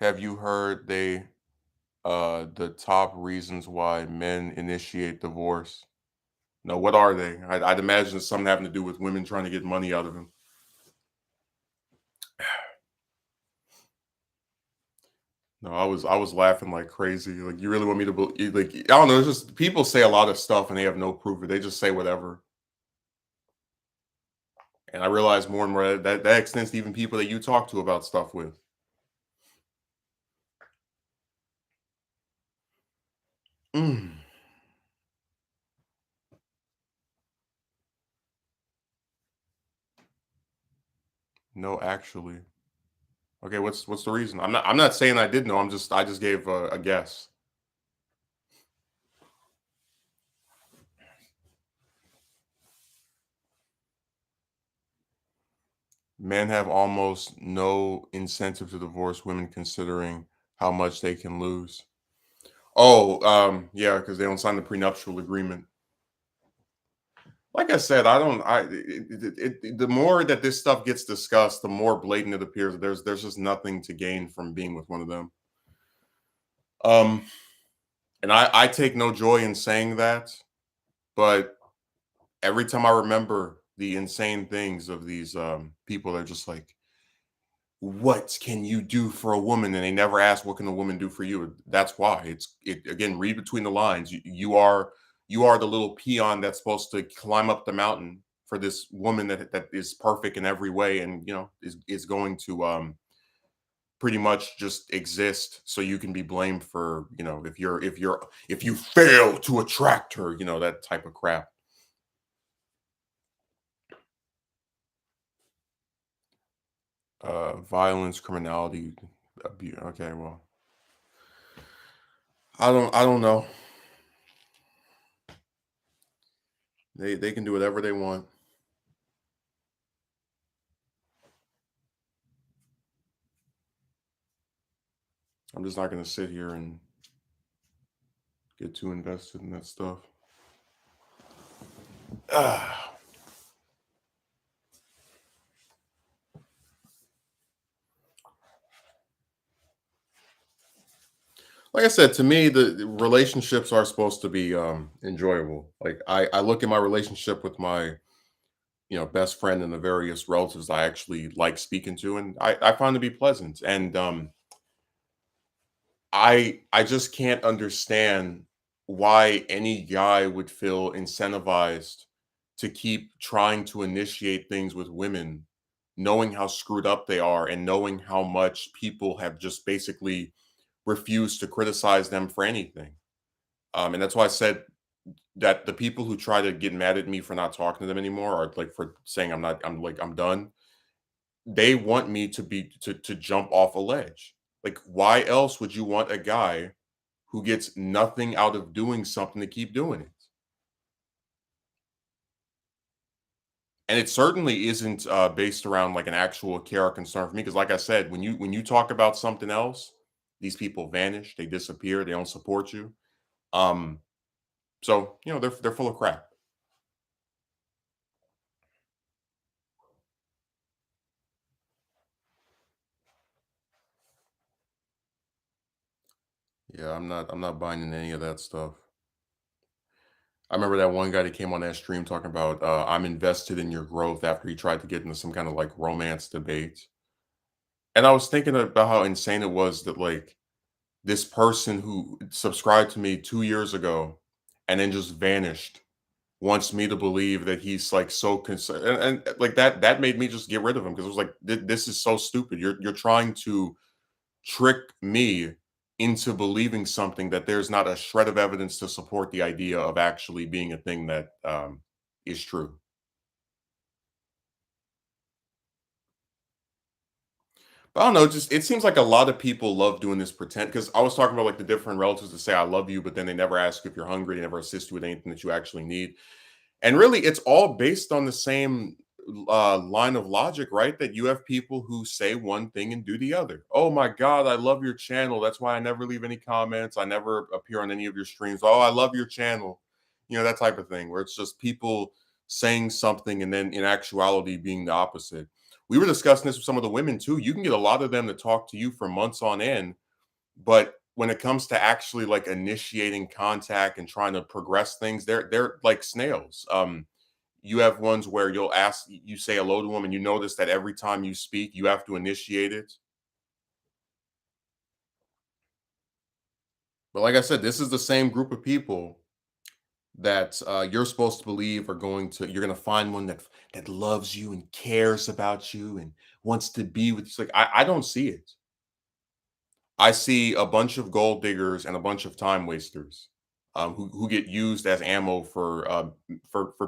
Have you heard the top reasons why men initiate divorce? No, what are they? I'd imagine it's something having to do with women trying to get money out of him. No, I was laughing like crazy. Like, you really want me to believe? Like, I don't know. It's just people say a lot of stuff and they have no proof. They just say whatever. And I realize more and more that extends to even people that you talk to about stuff with. Mm. No, actually. Okay, what's the reason? I'm not saying I did know. I just gave a guess. Men have almost no incentive to divorce women considering how much they can lose. Oh, yeah, because they don't sign the prenuptial agreement. Like I said, I don't. The more that this stuff gets discussed, the more blatant it appears that there's just nothing to gain from being with one of them. Um, and I take no joy in saying that, but every time I remember the insane things of these people that are just like, what can you do for a woman? And they never ask, what can a woman do for you? That's why it again, read between the lines. You are the little peon that's supposed to climb up the mountain for this woman that is perfect in every way, and is going to pretty much just exist so you can be blamed for, if you fail to attract her, that type of crap. Violence, criminality, abuse. Okay, well, I don't know. They can do whatever they want. I'm just not gonna sit here and get too invested in that stuff. Ah, like I said, to me, the relationships are supposed to be enjoyable. Like I look at my relationship with my best friend and the various relatives I actually like speaking to, and I find to be pleasant. And I just can't understand why any guy would feel incentivized to keep trying to initiate things with women, knowing how screwed up they are and knowing how much people have just basically refused to criticize them for anything. And that's why I said that the people who try to get mad at me for not talking to them anymore, or like for saying I'm done, they want me to jump off a ledge. Like, why else would you want a guy who gets nothing out of doing something to keep doing it? And it certainly isn't based around like an actual care or concern for me. Because, like I said, when you talk about something else, these people vanish, they disappear, they don't support you. Um, so they're full of crap. Yeah, I'm not buying in any of that stuff. I remember that one guy that came on that stream talking about, I'm invested in your growth after he tried to get into some kind of like romance debate. And I was thinking about how insane it was that like this person who subscribed to me 2 years ago and then just vanished wants me to believe that he's like so concerned. And like that made me just get rid of him because it was like, this is so stupid. You're trying to trick me into believing something that there's not a shred of evidence to support the idea of actually being a thing that is true. But I don't know, just it seems like a lot of people love doing this pretend because I was talking about like the different relatives that say I love you, but then they never ask if you're hungry, they never assist you with anything that you actually need. And really, it's all based on the same line of logic, right? That you have people who say one thing and do the other. Oh my God, I love your channel. That's why I never leave any comments. I never appear on any of your streams. Oh, I love your channel. That type of thing, where it's just people saying something and then in actuality being the opposite. We were discussing this with some of the women too. You can get a lot of them to talk to you for months on end, but when it comes to actually like initiating contact and trying to progress things, they're like snails. You have ones where you say hello to them, and you notice that every time you speak, you have to initiate it. But like I said, this is the same group of people that you're supposed to believe you're going to find one that loves you and cares about you and wants to be with you. It's like I don't see it. I see a bunch of gold diggers and a bunch of time wasters who get used as ammo for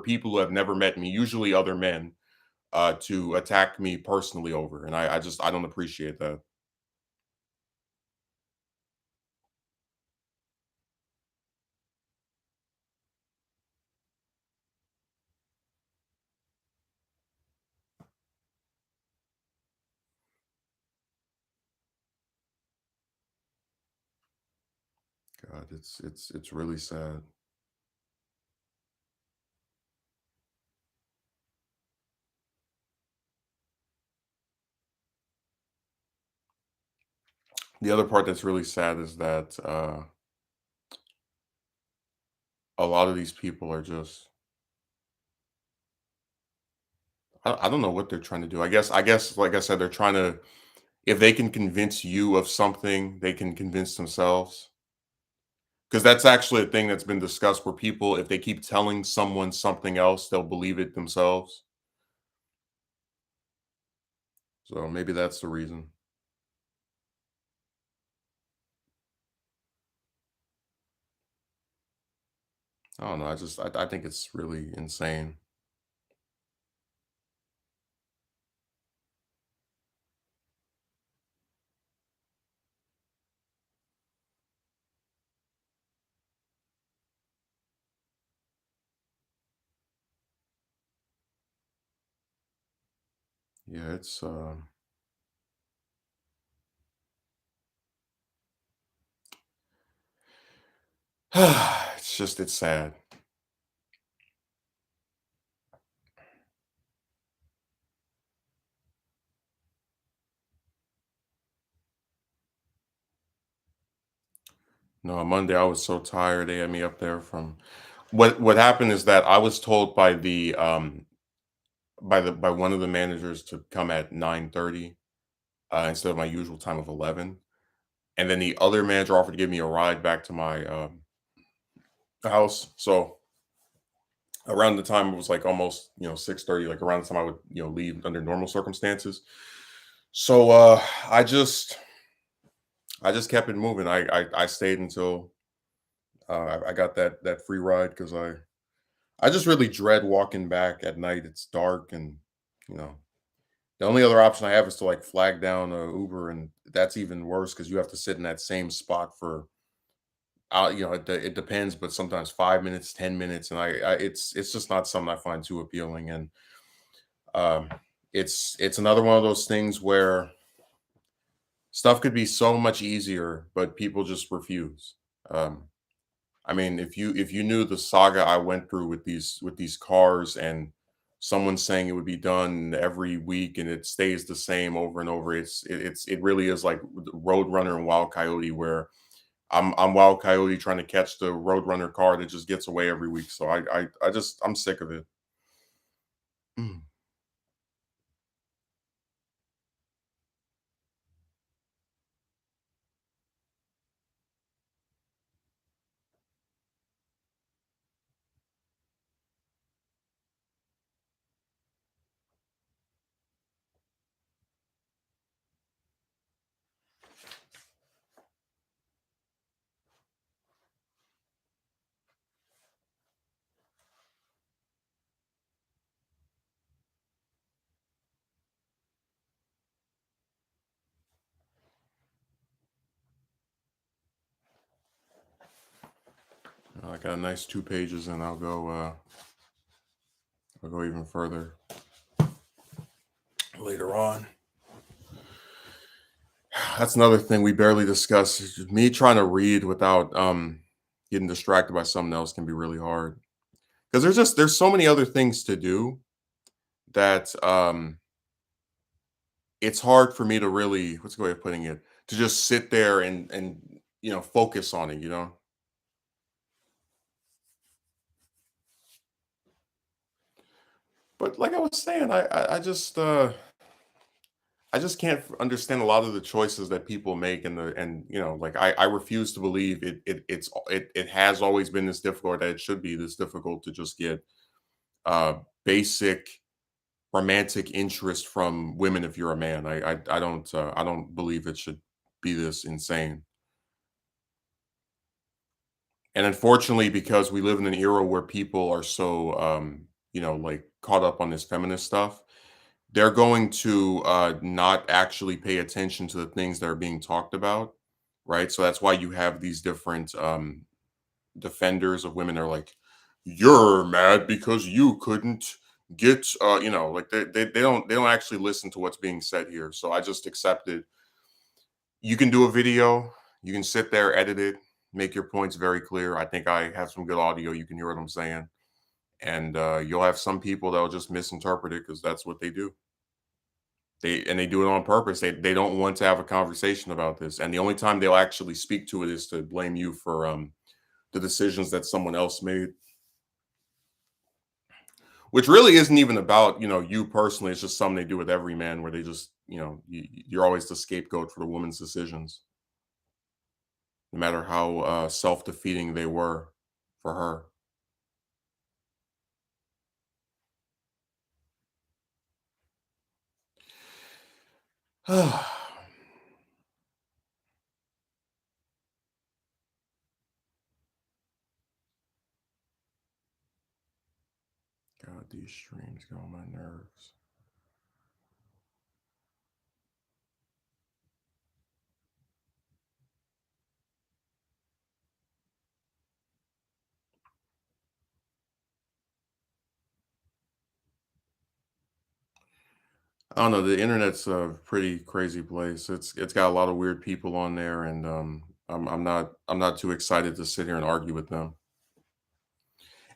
people who have never met me, usually other men, to attack me personally over, and I don't appreciate that. God, it's really sad. The other part that's really sad is that a lot of these people are just I don't know what they're trying to do. I guess like I said, they're trying to if they can convince you of something, they can convince themselves. Because that's actually a thing that's been discussed where people, if they keep telling someone something else, they'll believe it themselves. So maybe that's the reason. I don't know. I think it's really insane. Yeah, it's sad. No, on Monday I was so tired. They had me up there from what happened is that I was told by by one of the managers to come at 9:30 instead of my usual time of 11. And then the other manager offered to give me a ride back to my house. So around the time it was like almost 6:30, like around the time I would leave under normal circumstances. So I just kept it moving. I stayed until I got that free ride because I just really dread walking back at night. It's dark, and you know the only other option I have is to like flag down a Uber, and that's even worse because you have to sit in that same spot for it depends, but sometimes 5 minutes, 10 minutes, and it's just not something I find too appealing. And um, it's another one of those things where stuff could be so much easier, but people just refuse. Um, I mean, if you knew the saga I went through with these cars and someone saying it would be done every week and it stays the same over and over, it really is like Roadrunner and Wild Coyote where I'm Wild Coyote trying to catch the Roadrunner car that just gets away every week. So I'm sick of it. Mm. I got a nice 2 pages, and I'll go even further later on. That's another thing we barely discuss. Is just me trying to read without getting distracted by something else can be really hard because there's so many other things to do that it's hard for me to really what's the way of putting it to just sit there and focus on it. But like I was saying, I just can't understand a lot of the choices that people make and like I refuse to believe it has always been this difficult that it should be this difficult to just get basic romantic interest from women if you're a man. I don't believe it should be this insane. And unfortunately, because we live in an era where people are so like caught up on this feminist stuff, they're going to not actually pay attention to the things that are being talked about, right? So that's why you have these different defenders of women. Are like, you're mad because you couldn't get, like they don't actually listen to what's being said here. So I just accepted. You can do a video, you can sit there, edit it, make your points very clear. I think I have some good audio. You can hear what I'm saying, and you'll have some people that'll just misinterpret it because that's what they do. They do it on purpose. They don't want to have a conversation about this, and the only time they'll actually speak to it is to blame you for the decisions that someone else made, which really isn't even about you personally. It's just something they do with every man, where they just you're always the scapegoat for the woman's decisions, no matter how self defeating they were for her. God, these streams get on my nerves. I don't know. The internet's a pretty crazy place. It's got a lot of weird people on there, and I'm not too excited to sit here and argue with them.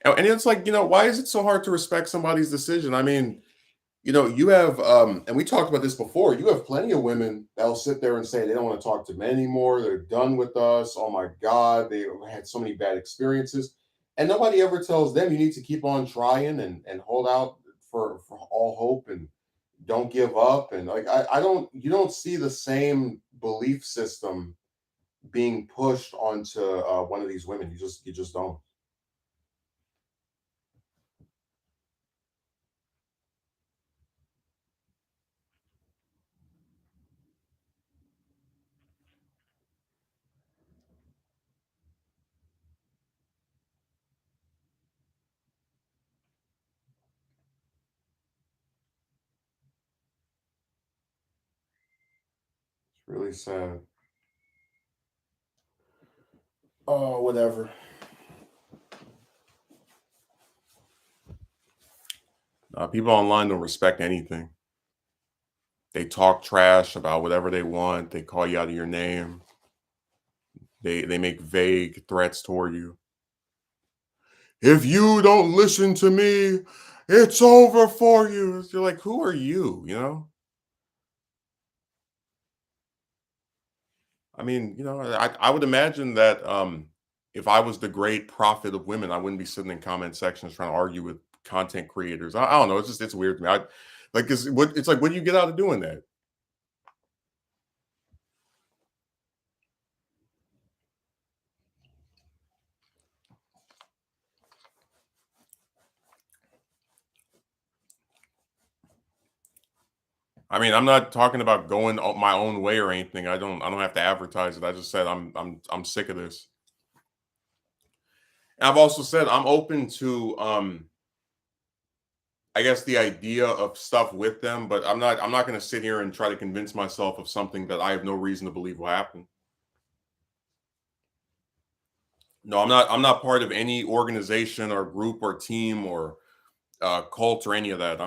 And it's like, why is it so hard to respect somebody's decision? I mean, you have, and we talked about this before. You have plenty of women that'll sit there and say they don't want to talk to men anymore. They're done with us. Oh my God, they had so many bad experiences, and nobody ever tells them you need to keep on trying and hold out for all hope and don't give up. And like, I don't, you don't see the same belief system being pushed onto one of these women. You just don't. It's really sad. Oh, whatever. People online don't respect anything. They talk trash about whatever they want. They call you out of your name. They make vague threats toward you. If you don't listen to me, it's over for you. You're like, who are you? I mean, I would imagine that if I was the great prophet of women, I wouldn't be sitting in comment sections trying to argue with content creators. I don't know. It's weird to me. It's like, what do you get out of doing that? I mean, I'm not talking about going my own way or anything. I don't have to advertise it. I just said I'm sick of this. And I've also said I'm open to I guess the idea of stuff with them, but I'm not going to sit here and try to convince myself of something that I have no reason to believe will happen. No, I'm not part of any organization or group or team or cult or any of that.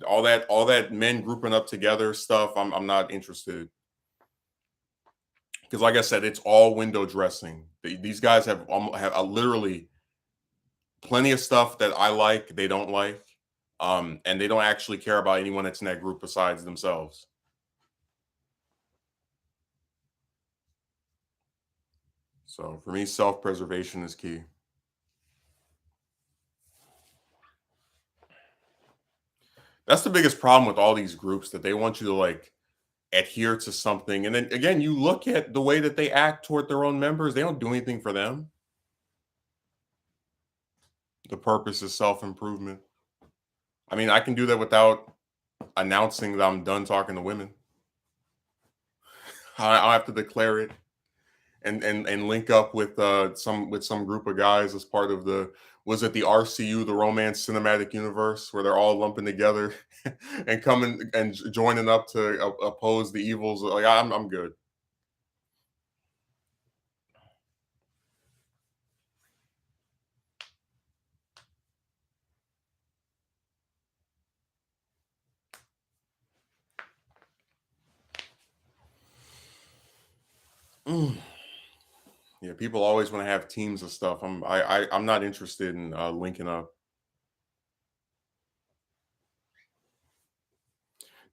All that men grouping up together stuff. I'm not interested. Because like I said, it's all window dressing. These guys have literally plenty of stuff that I like, they don't like, and they don't actually care about anyone that's in that group besides themselves. So for me, self preservation is key. That's the biggest problem with all these groups, that they want you to like adhere to something, and then again, you look at the way that they act toward their own members. They don't do anything for them. The purpose is self improvement. I mean, I can do that without announcing that I'm done talking to women. I have to declare it, and link up with some group of guys as part of the, was it the RCU, the Romance Cinematic Universe, where they're all lumping together and coming and joining up to oppose the evils. Like I'm good. Mm. Yeah, people always want to have teams of stuff. I'm not interested in linking up.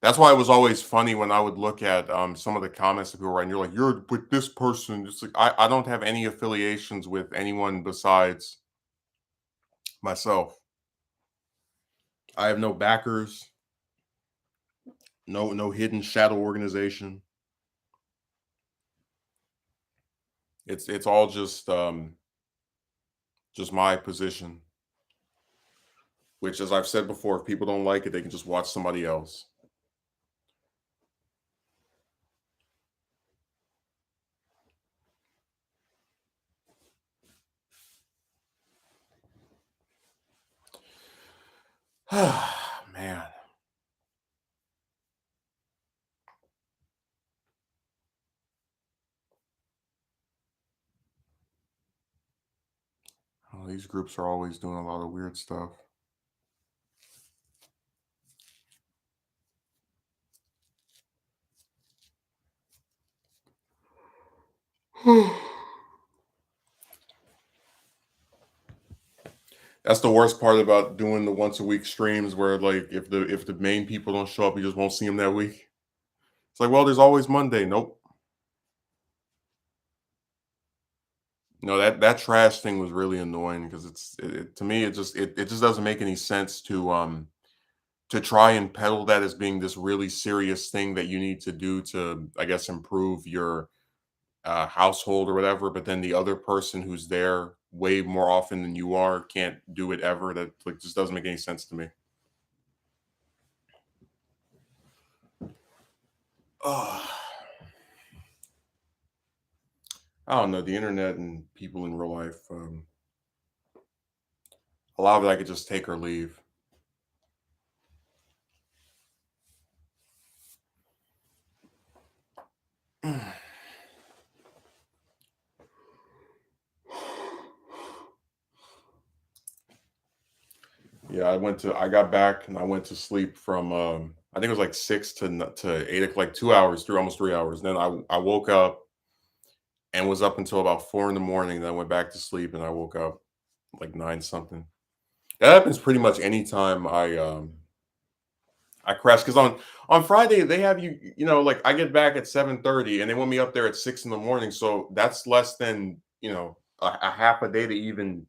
That's why it was always funny when I would look at some of the comments that people were writing. You're like, you're with this person. It's like I don't have any affiliations with anyone besides myself. I have no backers, no hidden shadow organization. It's all just my position. Which, as I've said before, if people don't like it, they can just watch somebody else. Man, oh, these groups are always doing a lot of weird stuff. That's the worst part about doing the once a week streams, where like if the main people don't show up, you just won't see them that week. It's like, well, there's always Monday. Nope. No, that trash thing was really annoying because to me it just doesn't make any sense to try and peddle that as being this really serious thing that you need to do to, I guess, improve your household or whatever. But then the other person who's there way more often than you are can't do it ever. That like just doesn't make any sense to me. Oh, I don't know. The internet and people in real life, a lot of it I could just take or leave. Yeah, I got back and I went to sleep from I think it was like 6 to 8 o'clock, like 2 hours, almost 3 hours. Then I woke up and was up until about 4 in the morning. Then I went back to sleep and I woke up like nine something. That happens pretty much anytime I crash, because on Friday they have like I get back at 7:30 and they want me up there at 6 in the morning. So that's less than a half a day to even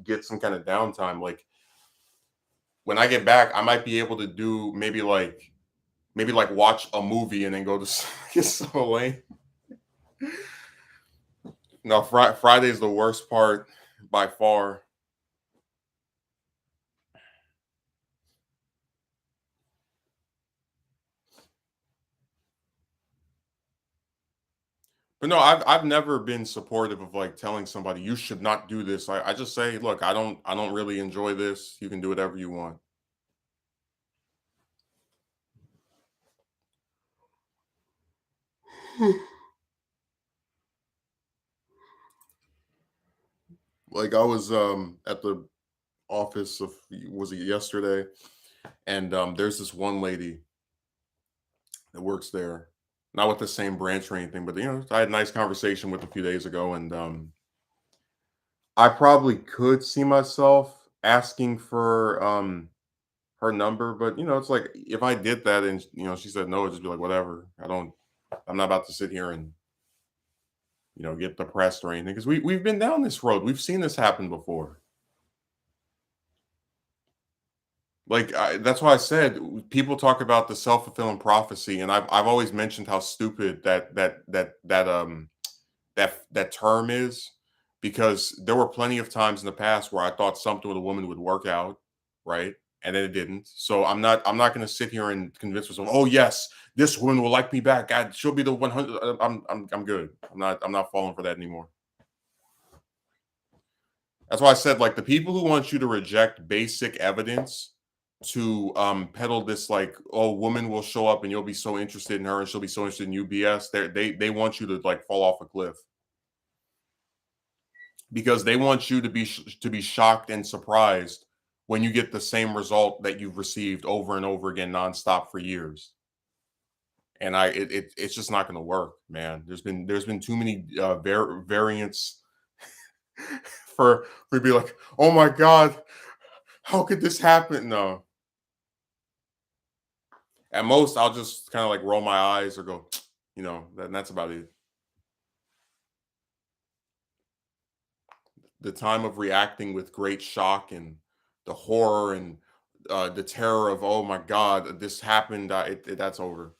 get some kind of downtime. Like when I get back, I might be able to do maybe like watch a movie and then go to sleep. It's so lame. No, Friday's the worst part by far. But no, I've never been supportive of like telling somebody you should not do this. I just say, look, I don't really enjoy this. You can do whatever you want. Like I was at the office of, was it yesterday? And there's this one lady that works there, not with the same branch or anything, but I had a nice conversation with a few days ago, and I probably could see myself asking for her number, but it's like if I did that and she said no, it'd just be like whatever. I'm not about to sit here and get depressed or anything, because we've been down this road. We've seen this happen before. Like that's why I said people talk about the self-fulfilling prophecy, and I've always mentioned how stupid that term is, because there were plenty of times in the past where I thought something with a woman would work out, right? and then it didn't. So I'm not going to sit here and convince myself, oh yes, this woman will like me back. God, she'll be the 100. I'm good. I'm not falling for that anymore. That's why I said, like, the people who want you to reject basic evidence to peddle this, like, oh, woman will show up and you'll be so interested in her and she'll be so interested in you, BS. They want you to like fall off a cliff because they want you to be shocked and surprised when you get the same result that you've received over and over again nonstop for years. And it's just not going to work, man. There's been too many variants for be like, oh my god, how could this happen? No, at most I'll just kind of like roll my eyes or go, that's about it. The time of reacting with great shock and the horror and the terror of, oh my god, this happened. That's over.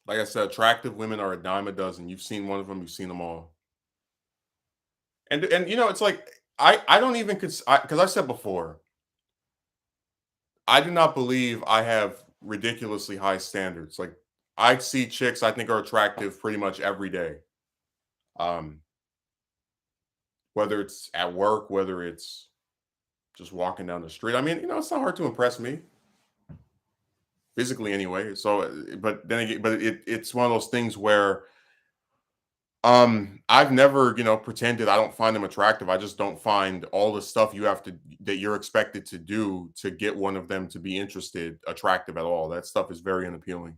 Like I said, attractive women are a dime a dozen. You've seen one of them, you've seen them all. And it's like I don't even because I said before, I do not believe I have ridiculously high standards. Like, I see chicks I think are attractive pretty much every day. Um, whether it's at work, whether it's just walking down the street. I mean, it's not hard to impress me physically anyway. So, but then again, but it's one of those things where I've never, pretended I don't find them attractive. I just don't find all the stuff that you're expected to do to get one of them to be interested attractive at all. That stuff is very unappealing.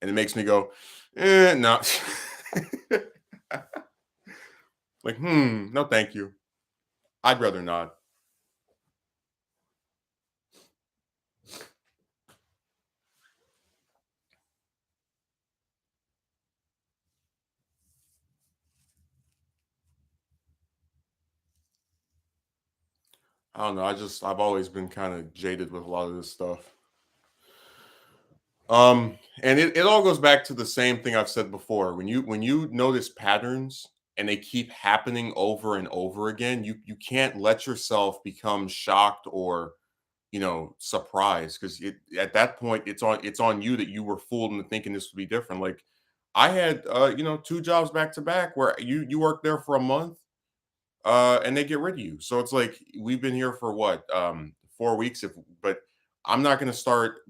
And it makes me go, no. Like, no, thank you. I'd rather not. I don't know. I've always been kind of jaded with a lot of this stuff. And it all goes back to the same thing I've said before. When you notice patterns and they keep happening over and over again, you can't let yourself become shocked or surprised because at that point it's on you that you were fooled into thinking this would be different. Like, I had two jobs back to back where you work there for a month and they get rid of you. So it's like we've been here for what 4 weeks, but I'm not going to start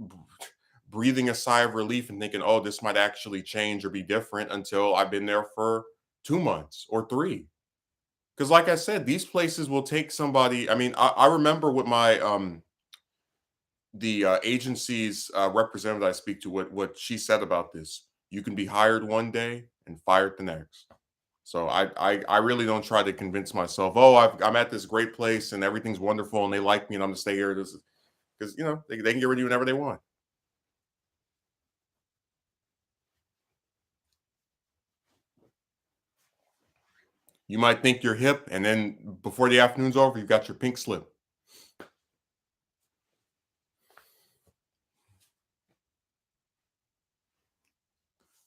breathing a sigh of relief and thinking, oh, this might actually change or be different until I've been there for 2 months or three. Because, like I said, these places will take somebody. I mean, I remember with my the agency's representative I speak to, what she said about this. You can be hired one day and fired the next. So I really don't try to convince myself, oh, I'm at this great place and everything's wonderful and they like me and I'm gonna stay here. Because they can get rid of you whenever they want. You might think you're hip, and then before the afternoon's over, you've got your pink slip.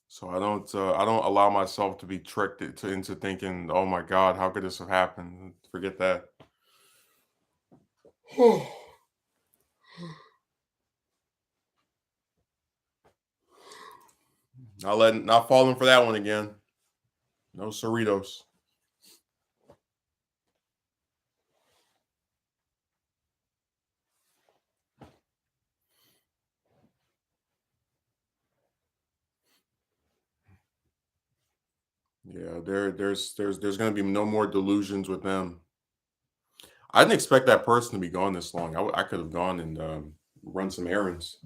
So I don't allow myself to be tricked into thinking, oh my God, how could this have happened? Forget that. Not falling for that one again. No Cerritos. Yeah, there's gonna be no more delusions with them. I didn't expect that person to be gone this long. I could have gone and run some errands,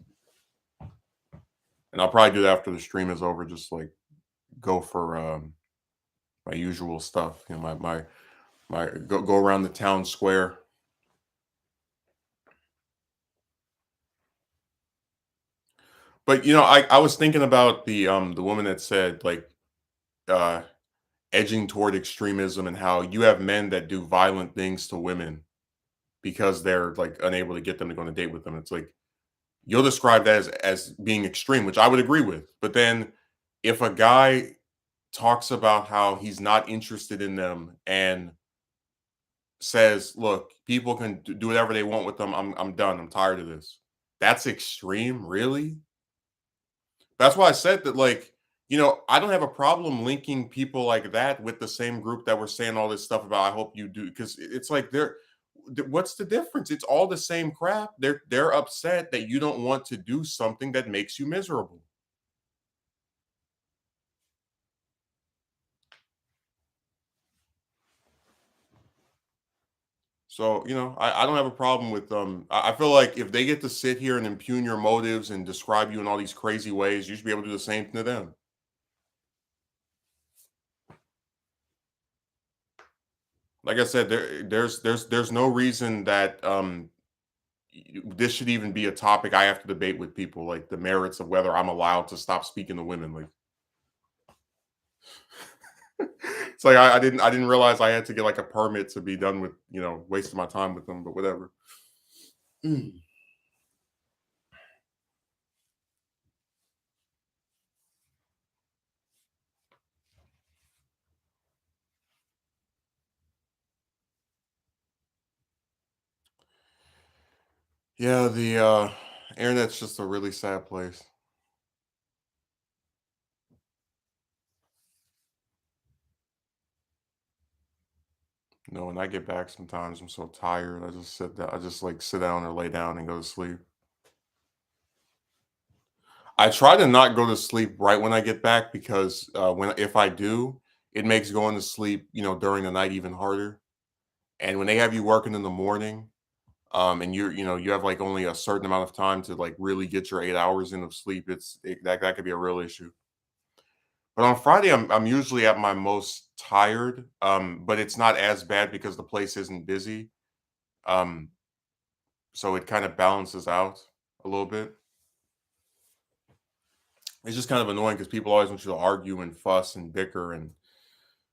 and I'll probably do that after the stream is over. Just like go for my usual stuff. My go around the town square. But I was thinking about the woman that said, like, uh edging toward extremism and how you have men that do violent things to women because they're like unable to get them to go on a date with them. It's like you'll describe that as being extreme, which I would agree with. But then if a guy talks about how he's not interested in them and says, "Look, people can do whatever they want with them. I'm done. I'm tired of this." That's extreme, really? That's why I said that, like, I don't have a problem linking people like that with the same group that were saying all this stuff about, "I hope you do," because it's like what's the difference? It's all the same crap. They're upset that you don't want to do something that makes you miserable. So, I don't have a problem with I feel like if they get to sit here and impugn your motives and describe you in all these crazy ways, you should be able to do the same thing to them. Like I said, there's no reason that this should even be a topic I have to debate with people, like the merits of whether I'm allowed to stop speaking to women. Like, it's like I didn't realize I had to get like a permit to be done with wasting my time with them, but whatever. Mm. Yeah, the internet's just a really sad place. When I get back, sometimes I'm so tired. I just sit down. I just like sit down or lay down and go to sleep. I try to not go to sleep right when I get back because when if I do, it makes going to sleep, during the night even harder. And when they have you working in the morning, and you have like only a certain amount of time to like really get your 8 hours in of sleep, that could be a real issue. But on Friday, I'm usually at my most tired, but it's not as bad because the place isn't busy. Um, so it kind of balances out a little bit. It's just kind of annoying because people always want you to argue and fuss and bicker and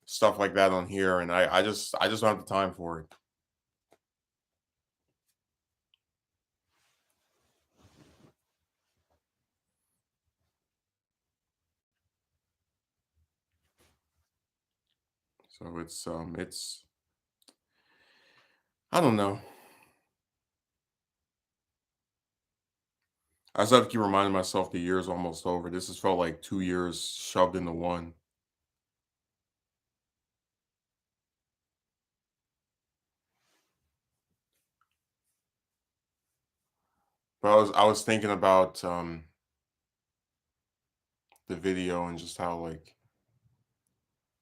stuff like that on here, and I just don't have the time for it. So it's I don't know. I just have to keep reminding myself the year's almost over. This has felt like 2 years shoved into one. But I was thinking about the video and just how like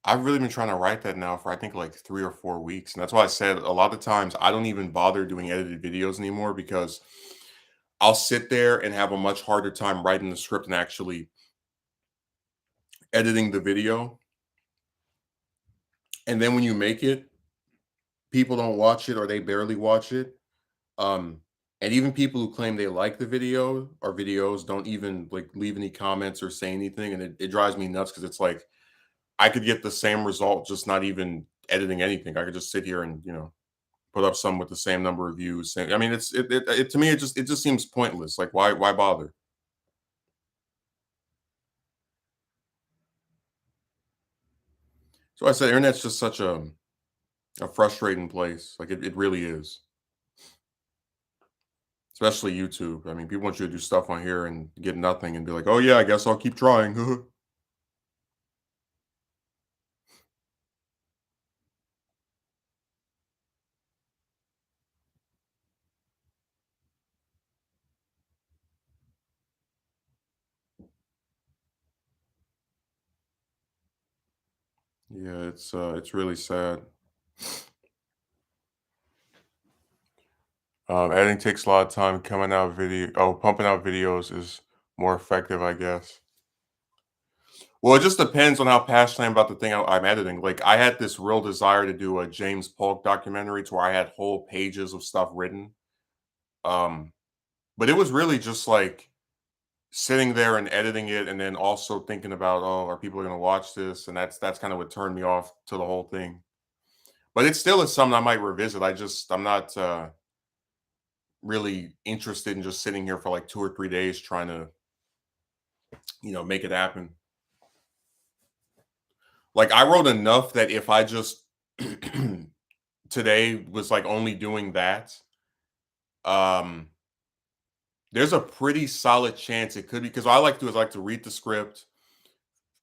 I've really been trying to write that now for I think like 3 or 4 weeks. And that's why I said a lot of times I don't even bother doing edited videos anymore because I'll sit there and have a much harder time writing the script and actually editing the video. And then when you make it, people don't watch it or they barely watch it. Um, and even people who claim they like the video or videos don't even like leave any comments or say anything. And it drives me nuts because it's like I could get the same result just not even editing anything. I could just sit here and, put up some with the same number of views. I mean, to me it just seems pointless. Like why bother? So I said internet's just such a frustrating place. Like it really is. Especially YouTube. I mean, people want you to do stuff on here and get nothing and be like, "Oh yeah, I guess I'll keep trying." Yeah, it's really sad. Editing takes a lot of time. Pumping out videos is more effective, I guess. Well, it just depends on how passionate I am about the thing I'm editing. Like, I had this real desire to do a James Polk documentary to where I had whole pages of stuff written. Um, but it was really just like sitting there and editing it, and then also thinking about, oh, are people going to watch this? And that's kind of what turned me off to the whole thing. But it still is something I might revisit. I'm not really interested in just sitting here for like 2 or 3 days trying to make it happen. Like, I wrote enough that if I just today was, like, only doing that, um, there's a pretty solid chance it could be because I like to do is I like to read the script,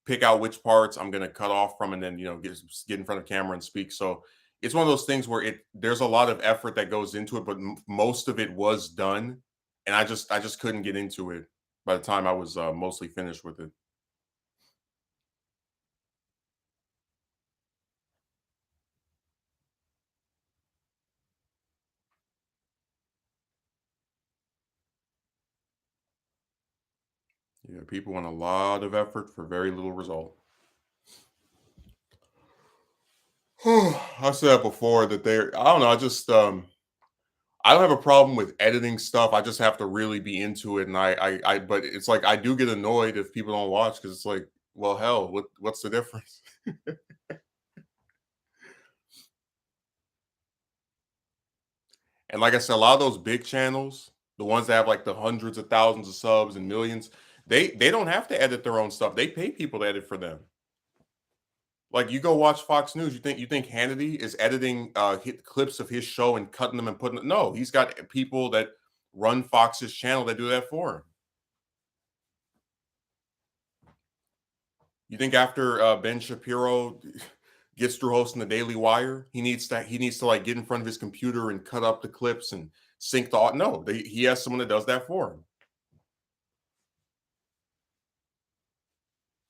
pick out which parts I'm gonna cut off from, and then, get in front of camera and speak. So, it's one of those things where there's a lot of effort that goes into it, but most of it was done, and I just couldn't get into it by the time I was, mostly finished with it. Yeah, people want a lot of effort for very little result. I said before that I don't know, I don't have a problem with editing stuff. I just have to really be into it, and but it's like I do get annoyed if people don't watch because it's like, well, hell, what's the difference? And like I said, a lot of those big channels, the ones that have like the hundreds of thousands of subs and millions, they don't have to edit their own stuff. They pay people to edit for them. Like you go watch Fox News, you think Hannity is editing hit clips of his show and cutting them and putting no, he's got people that run Fox's channel that do that for him. You think after Ben Shapiro gets through hosting the Daily Wire, he needs to like get in front of his computer and cut up the clips and sync the no, he has someone that does that for him.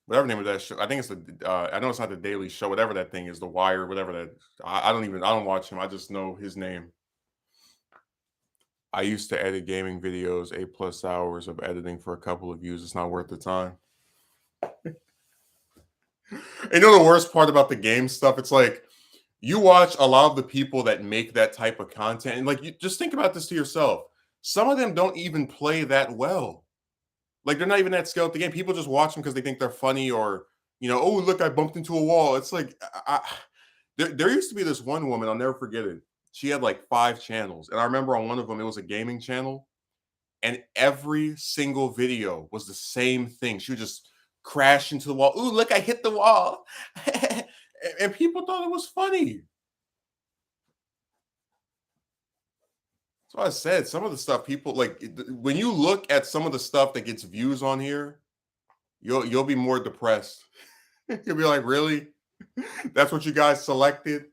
Whatever the name of that show. I think it's I know it's not the Daily Show, whatever that thing is, the Wire, whatever that. I don't watch him. I just know his name. I used to edit gaming videos, 8+ hours of editing for a couple of views. It's not worth the time. And you know the worst part about the game stuff? It's like you watch a lot of the people that make that type of content, and like you just think about this to yourself. Some of them don't even play that well. Like they're not even that skilled at the game. People just watch them because they think they're funny, or oh look, I bumped into a wall. It's like there used to be this one woman, I'll never forget it. She had like 5 channels, and I remember on one of them it was a gaming channel, and every single video was the same thing. She would just crash into the wall. Ooh, look, I hit the wall. And people thought it was funny. So I said some of the stuff people like when you look at some of the stuff that gets views on here, you'll be more depressed. You'll be like, really? That's what you guys selected?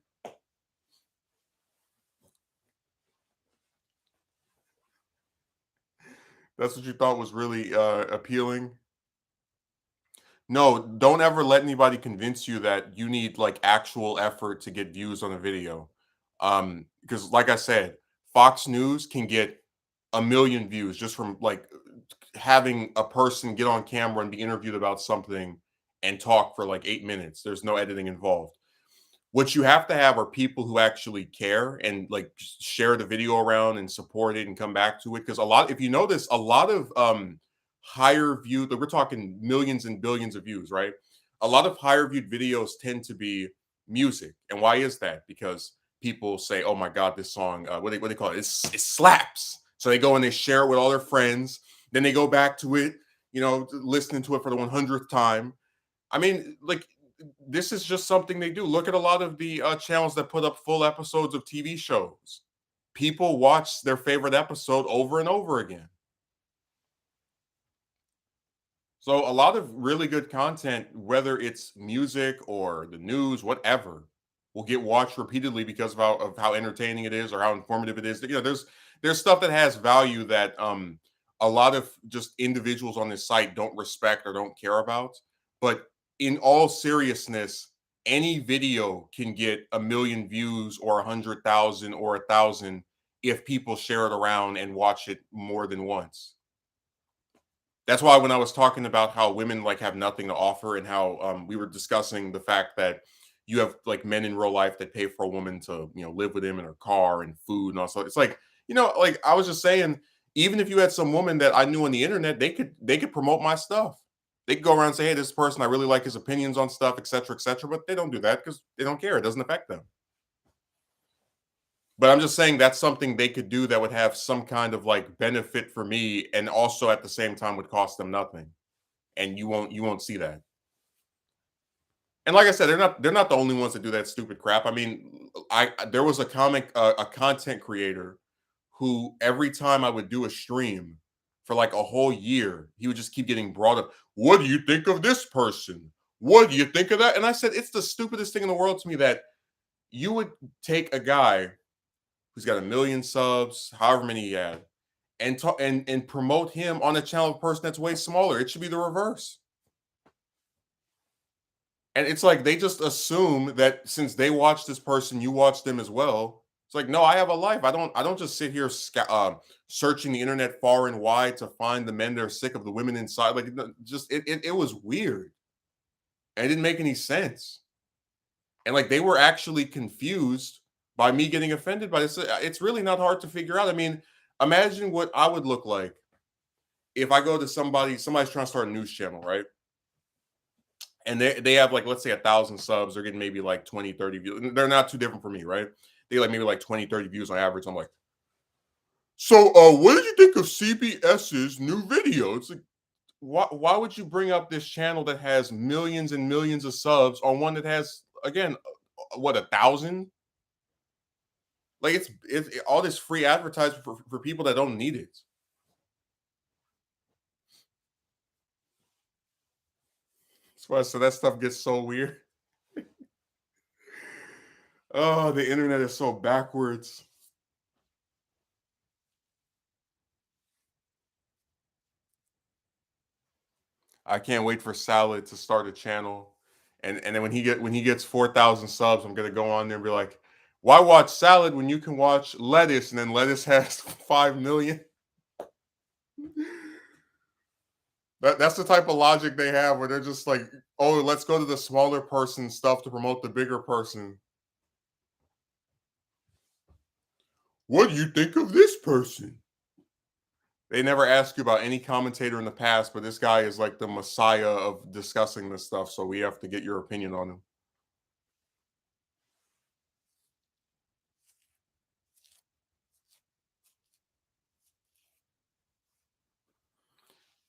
That's what you thought was really appealing? No, don't ever let anybody convince you that you need like actual effort to get views on a video. Because like I said, Fox News can get a million views just from like having a person get on camera and be interviewed about something and talk for like 8 minutes. There's no editing involved. What you have to have are people who actually care and like share the video around and support it and come back to it. Because if you notice, a lot of higher viewed, we're talking millions and billions of views, right? A lot of higher viewed videos tend to be music. And why is that? Because people say, "Oh my God, this song, what they call it, it slaps." So they go and they share it with all their friends. Then they go back to it, listening to it for the 100th time. I mean, like this is just something they do. Look at a lot of the channels that put up full episodes of TV shows. People watch their favorite episode over and over again. So a lot of really good content, whether it's music or the news, whatever, will get watched repeatedly because of how entertaining it is or how informative it is. There's stuff that has value that a lot of just individuals on this site don't respect or don't care about. But in all seriousness, any video can get a million views or 100,000 or 1,000 if people share it around and watch it more than once. That's why when I was talking about how women like have nothing to offer and how we were discussing the fact that you have like men in real life that pay for a woman to live with him in her car and food and also it's like like I was just saying, even if you had some woman that I knew on the internet, they could promote my stuff. They could go around and say, hey, this person, I really like his opinions on stuff, etc., etc. But they don't do that because they don't care. It doesn't affect them. But I'm just saying that's something they could do that would have some kind of like benefit for me and also at the same time would cost them nothing. And you won't see that. And like I said, they're not the only ones that do that stupid crap. I mean, there was a content creator who every time I would do a stream for like a whole year, he would just keep getting brought up. What do you think of this person? What do you think of that? And I said, it's the stupidest thing in the world to me that you would take a guy who's got a million subs, however many he had, and talk and promote him on a channel of a person that's way smaller. It should be the reverse. And it's like they just assume that since they watch this person, you watch them as well. It's like, no, I have a life. I don't just sit here searching the internet far and wide to find the men that are sick of the women inside. Like, just it was weird. And it didn't make any sense. And like they were actually confused by me getting offended by this. It's really not hard to figure out. I mean, imagine what I would look like if I go to somebody's trying to start a news channel, right? And they have like, let's say, 1,000 subs. They're getting maybe like 20, 30 views. They're not too different from me, right? They like maybe like 20, 30 views on average. I'm like, so what did you think of CBS's new video? It's like, why would you bring up this channel that has millions and millions of subs on one that has, again, what, 1,000? Like it's all this free advertising for people that don't need it. That's why so that stuff gets so weird. Oh, the internet is so backwards. I can't wait for Salad to start a channel, and then when he gets 4,000 subs, I'm gonna go on there and be like, "Why watch Salad when you can watch Lettuce?" And then Lettuce has 5 million. That's the type of logic they have, where they're just like, "Oh, let's go to the smaller person stuff to promote the bigger person." What do you think of this person? They never ask you about any commentator in the past, but this guy is like the messiah of discussing this stuff, so we have to get your opinion on him.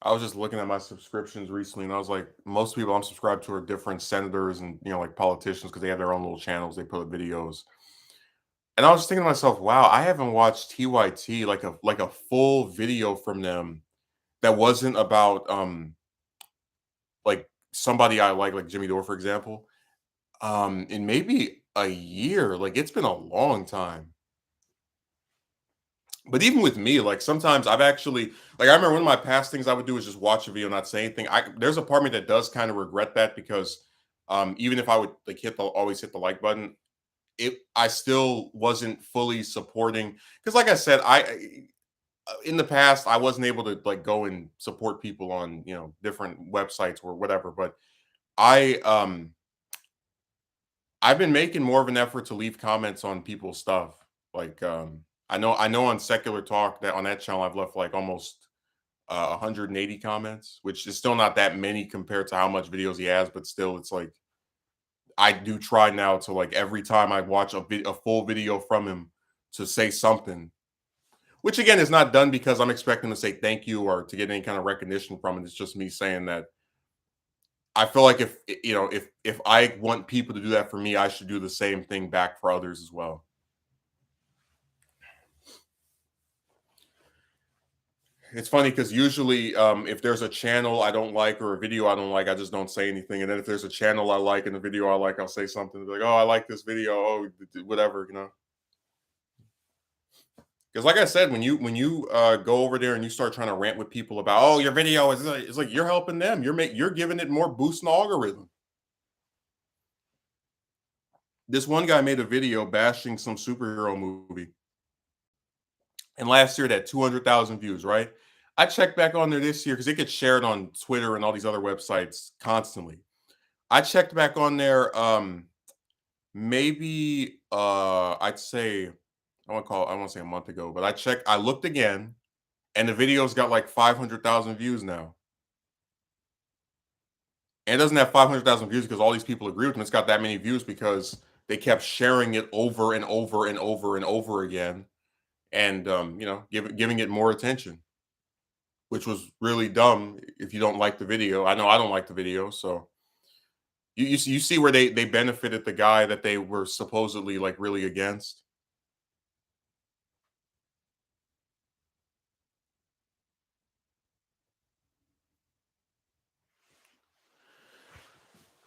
I was just looking at my subscriptions recently, and I was like, most people I'm subscribed to are different senators and like politicians because they have their own little channels. They put up videos, and I was thinking to myself, wow, I haven't watched TYT like a full video from them that wasn't about like somebody I like Jimmy Dore, for example, in maybe a year. Like it's been a long time. But even with me, like sometimes I've actually like I remember one of my past things I would do is just watch a video, not say anything. There's a part of me that does kind of regret that because even if I would like always hit the like button, I still wasn't fully supporting because like I said, in the past I wasn't able to like go and support people on different websites or whatever. But I I've been making more of an effort to leave comments on people's stuff. Like I know on Secular Talk that on that channel I've left like almost 180 comments, which is still not that many compared to how much videos he has, but still it's like I do try now to like every time I watch a full video from him to say something. Which again is not done because I'm expecting to say thank you or to get any kind of recognition from it. It's just me saying that I feel like if I want people to do that for me, I should do the same thing back for others as well. It's funny because usually, if there's a channel I don't like or a video I don't like, I just don't say anything. And then if there's a channel I like and a video I like, I'll say something like, "Oh, I like this video." Oh, whatever. Because like I said, when you go over there and you start trying to rant with people about, "Oh, your video is," it's like you're helping them. You're giving it more boost in the algorithm. This one guy made a video bashing some superhero movie, and last year it had 200,000 views. Right? I checked back on there this year because it gets shared on Twitter and all these other websites constantly. I checked back on there, maybe I'd say I want to say a month ago, but I looked again, and the video's got like 500,000 views now. And it doesn't have 500,000 views because all these people agree with him. It's got that many views because they kept sharing it over and over and over and over again, and giving it more attention, which was really dumb if you don't like the video. I know I don't like the video, so You see where they benefited the guy that they were supposedly like really against.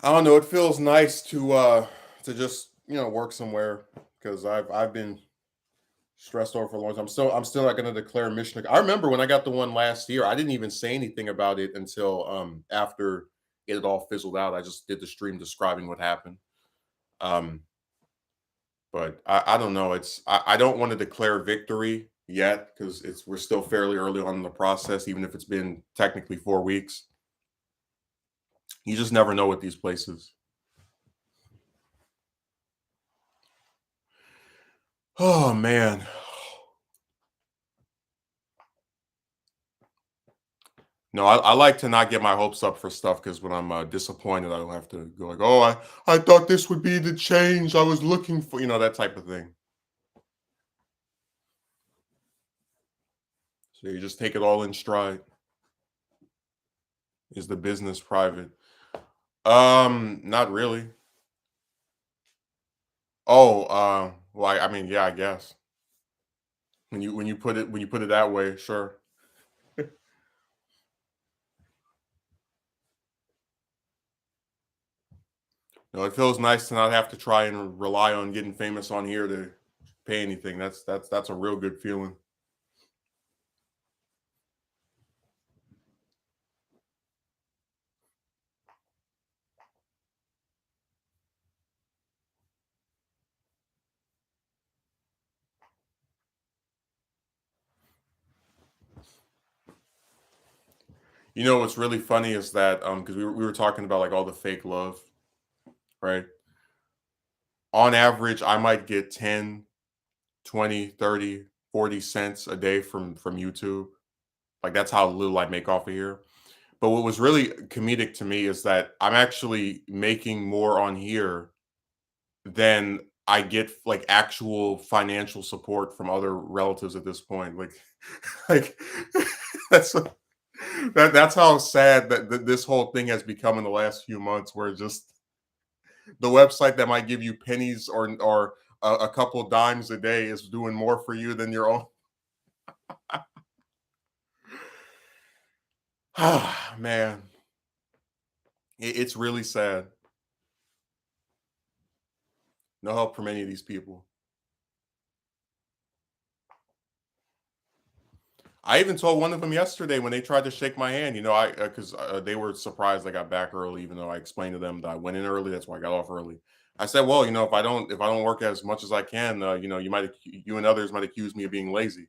I don't know. It feels nice to just work somewhere because I've been stressed over for a long time. I'm still not going to declare mission. I remember when I got the one last year, I didn't even say anything about it until after it had all fizzled out. I just did the stream describing what happened. Um, but I don't know. I don't want to declare victory yet because it's we're still fairly early on in the process, even if it's been technically 4 weeks. You just never know with these places. Oh man. No, I like to not get my hopes up for stuff because when I'm disappointed, I don't have to go like, "Oh, I thought this would be the change I was looking for," that type of thing. So you just take it all in stride. Is the business private? Not really. Oh, well, I mean, yeah, I guess when you put it that way, sure. No, it feels nice to not have to try and rely on getting famous on here to pay anything. That's a real good feeling. You know what's really funny is that because we were talking about like all the fake love, right? On average, I might get 10, 20, 30, 40 cents a day from YouTube. Like that's how little I make off of here. But what was really comedic to me is that I'm actually making more on here than I get like actual financial support from other relatives at this point. Like, like that's that's how sad that this whole thing has become in the last few months. Where just the website that might give you pennies or a couple dimes a day is doing more for you than your own. Ah, man, it's really sad. No help from any of these people. I even told one of them yesterday when they tried to shake my hand. I because they were surprised I got back early, even though I explained to them that I went in early. That's why I got off early. I said, well, if I don't work as much as I can, you and others might accuse me of being lazy.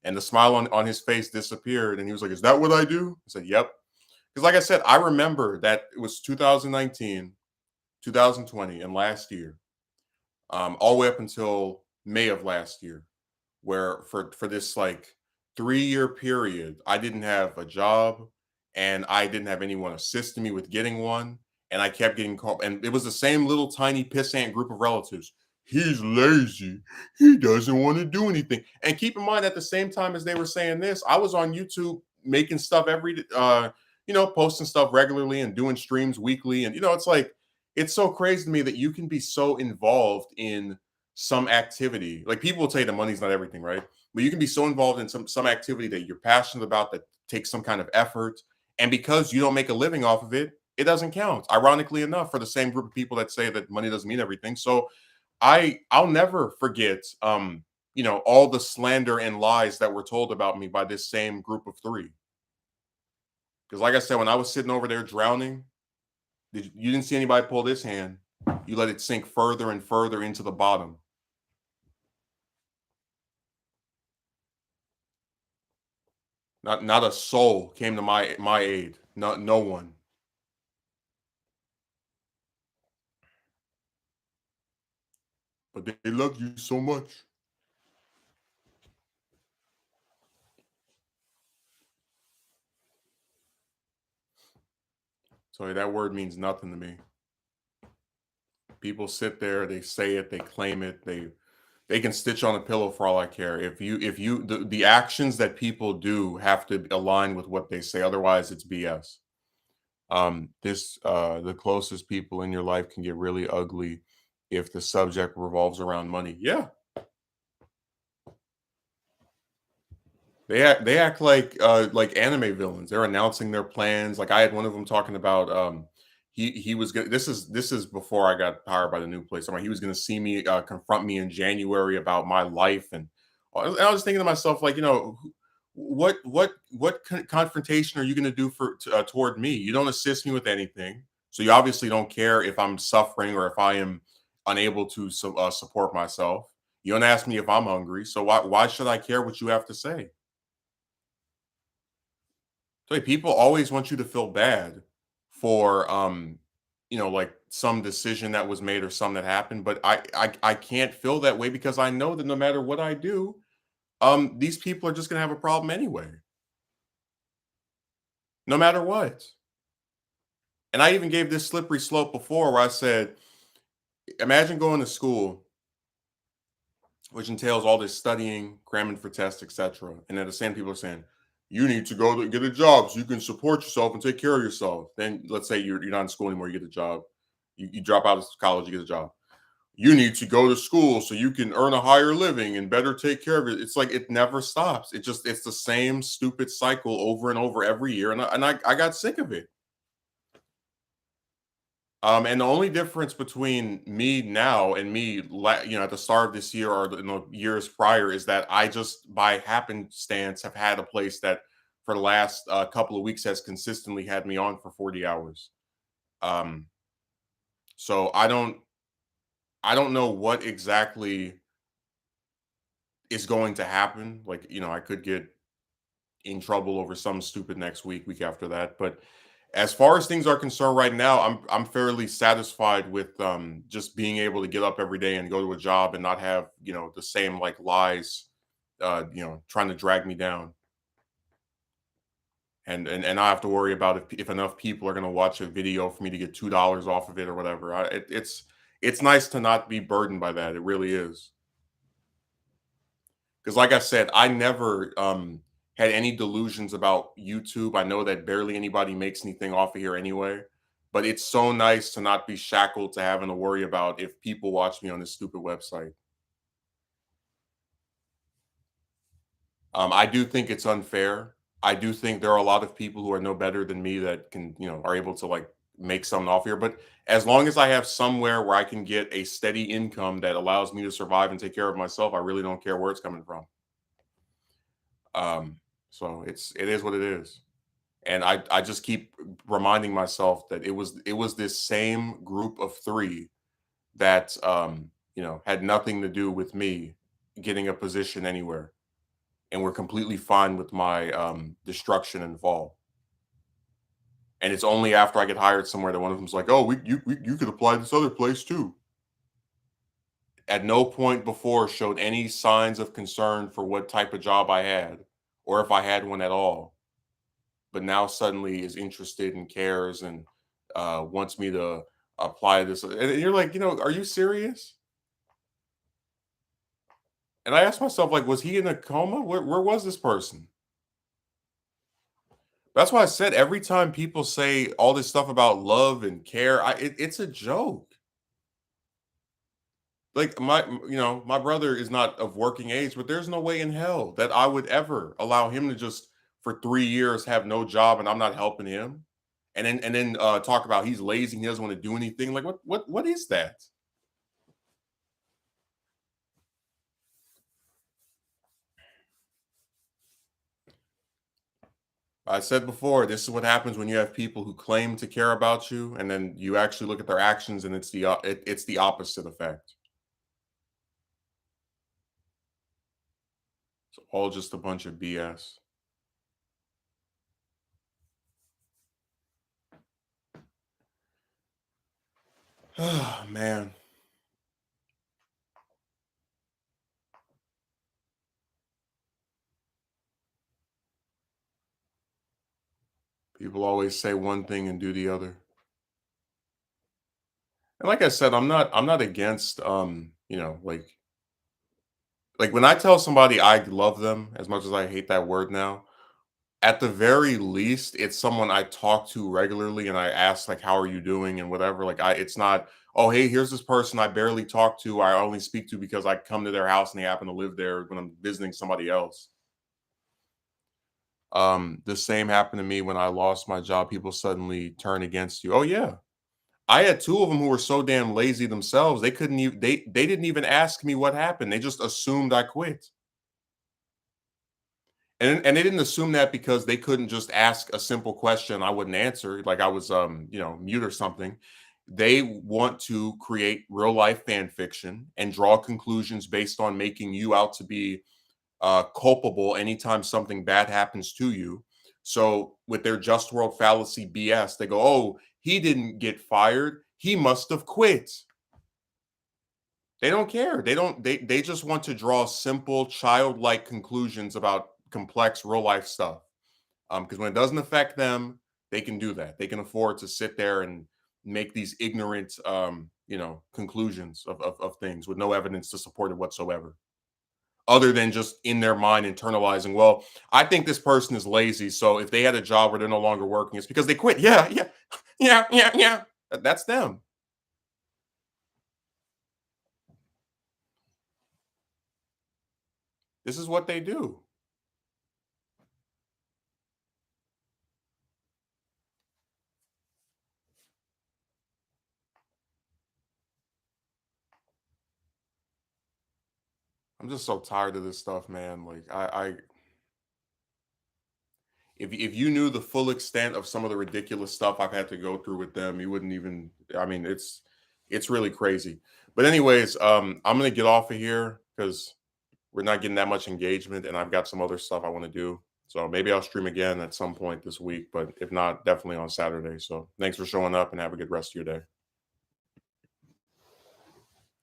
And the smile on his face disappeared, and he was like, "Is that what I do?" I said, "Yep." Because, like I said, I remember that it was 2019, 2020, and last year, all the way up until May of last year, where for this like 3-year period, I didn't have a job and I didn't have anyone assisting me with getting one. And I kept getting called, and it was the same little tiny pissant group of relatives. He's lazy. He doesn't want to do anything. And keep in mind, at the same time as they were saying this, I was on YouTube making stuff posting stuff regularly and doing streams weekly. And it's like it's so crazy to me that you can be so involved in some activity. Like people will tell you the money's not everything, right? But you can be so involved in some activity that you're passionate about that takes some kind of effort. And because you don't make a living off of it, it doesn't count. Ironically enough, for the same group of people that say that money doesn't mean everything. So I'll never forget all the slander and lies that were told about me by this same group of three. Because like I said, when I was sitting over there drowning, you didn't see anybody pull this hand. You let it sink further and further into the bottom. Not a soul came to my aid. No one. But they love you so much. So that word means nothing to me. People sit there, they say it, they claim it, they can stitch on a pillow for all I care. If you the actions that people do have to align with what they say, otherwise it's BS. The closest people in your life can get really ugly if the subject revolves around money. Yeah, they act like anime villains. They're announcing their plans. Like I had one of them talking about he was gonna this is before I got hired by the new place. I'm like, he was gonna see me confront me in January about my life, and I was thinking to myself like, what confrontation are you gonna do toward me? You don't assist me with anything, so you obviously don't care if I'm suffering or if I am unable to support myself. You don't ask me if I'm hungry, so why should I care what you have to say? So like, people always want you to feel bad for like some decision that was made or some that happened, but I can't feel that way because I know that no matter what I do, these people are just gonna have a problem anyway, no matter what. And I even gave this slippery slope before where I said, imagine going to school, which entails all this studying, cramming for tests, etc. And then the same people are saying, you need to go to get a job so you can support yourself and take care of yourself. Then let's say you're not in school anymore, you get a job. You drop out of college, you get a job. You need to go to school so you can earn a higher living and better take care of it. It's like it never stops. It's the same stupid cycle over and over every year. And I got sick of it. And the only difference between me now and me, at the start of this year or in the years prior, is that I just by happenstance have had a place that for the last couple of weeks has consistently had me on for 40 hours. Um, so I don't know what exactly is going to happen. Like, I could get in trouble over some stupid next week after that. But as far as things are concerned right now, I'm fairly satisfied with just being able to get up every day and go to a job and not have, the same like lies trying to drag me down. And I have to worry about if enough people are going to watch a video for me to get $2 off of it or whatever. It's nice to not be burdened by that. It really is. Because like I said, I never had any delusions about YouTube. I know that barely anybody makes anything off of here anyway. But it's so nice to not be shackled to having to worry about if people watch me on this stupid website. I do think it's unfair. I do think there are a lot of people who are no better than me that can, are able to like make something off here. But as long as I have somewhere where I can get a steady income that allows me to survive and take care of myself, I really don't care where it's coming from. Um, so it is what it is. And I just keep reminding myself that it was this same group of three that had nothing to do with me getting a position anywhere, and were completely fine with my destruction and fall. And it's only after I get hired somewhere that one of them's like, "Oh, you could apply this other place too." At no point before showed any signs of concern for what type of job I had or if I had one at all, but now suddenly is interested and cares and wants me to apply this. And you're like, are you serious? And I asked myself, like, was he in a coma? Where was this person? That's why I said every time people say all this stuff about love and care, it's a joke. Like my brother is not of working age, but there's no way in hell that I would ever allow him to just for 3 years have no job and I'm not helping him. And then talk about he's lazy, he doesn't want to do anything. Like what is that? I said before, this is what happens when you have people who claim to care about you, and then you actually look at their actions, and it's the opposite effect. It's all just a bunch of BS. Oh man, people always say one thing and do the other. And like I said, I'm not against like when I tell somebody I love them as much as I hate that word now. At the very least, it's someone I talk to regularly and I ask like, "How are you doing?" and whatever. Like it's not, "Oh, hey, here's this person I barely talk to. I only speak to because I come to their house and they happen to live there when I'm visiting somebody else." The same happened to me when I lost my job. People suddenly turn against you. Oh yeah. I had two of them who were so damn lazy themselves, they couldn't even they didn't even ask me what happened. They just assumed I quit. And they didn't assume that because they couldn't just ask a simple question I wouldn't answer, like I was mute or something. They want to create real life fan fiction and draw conclusions based on making you out to be culpable anytime something bad happens to you. So with their just world fallacy BS, they go, "Oh, he didn't get fired. He must have quit." They don't care. They don't. They just want to draw simple, childlike conclusions about complex real life stuff. Because when it doesn't affect them, they can do that. They can afford to sit there and make these ignorant, conclusions of things with no evidence to support it whatsoever, other than just in their mind internalizing. Well, I think this person is lazy, so if they had a job where they're no longer working, it's because they quit. Yeah, yeah, yeah, yeah, yeah. That's them. This is what they do. I'm just so tired of this stuff, man. Like I if you knew the full extent of some of the ridiculous stuff I've had to go through with them, you wouldn't even I mean, it's really crazy. But anyways, I'm gonna get off of here because we're not getting that much engagement and I've got some other stuff I want to do. So maybe I'll stream again at some point this week, but if not, definitely on Saturday. So thanks for showing up and have a good rest of your day.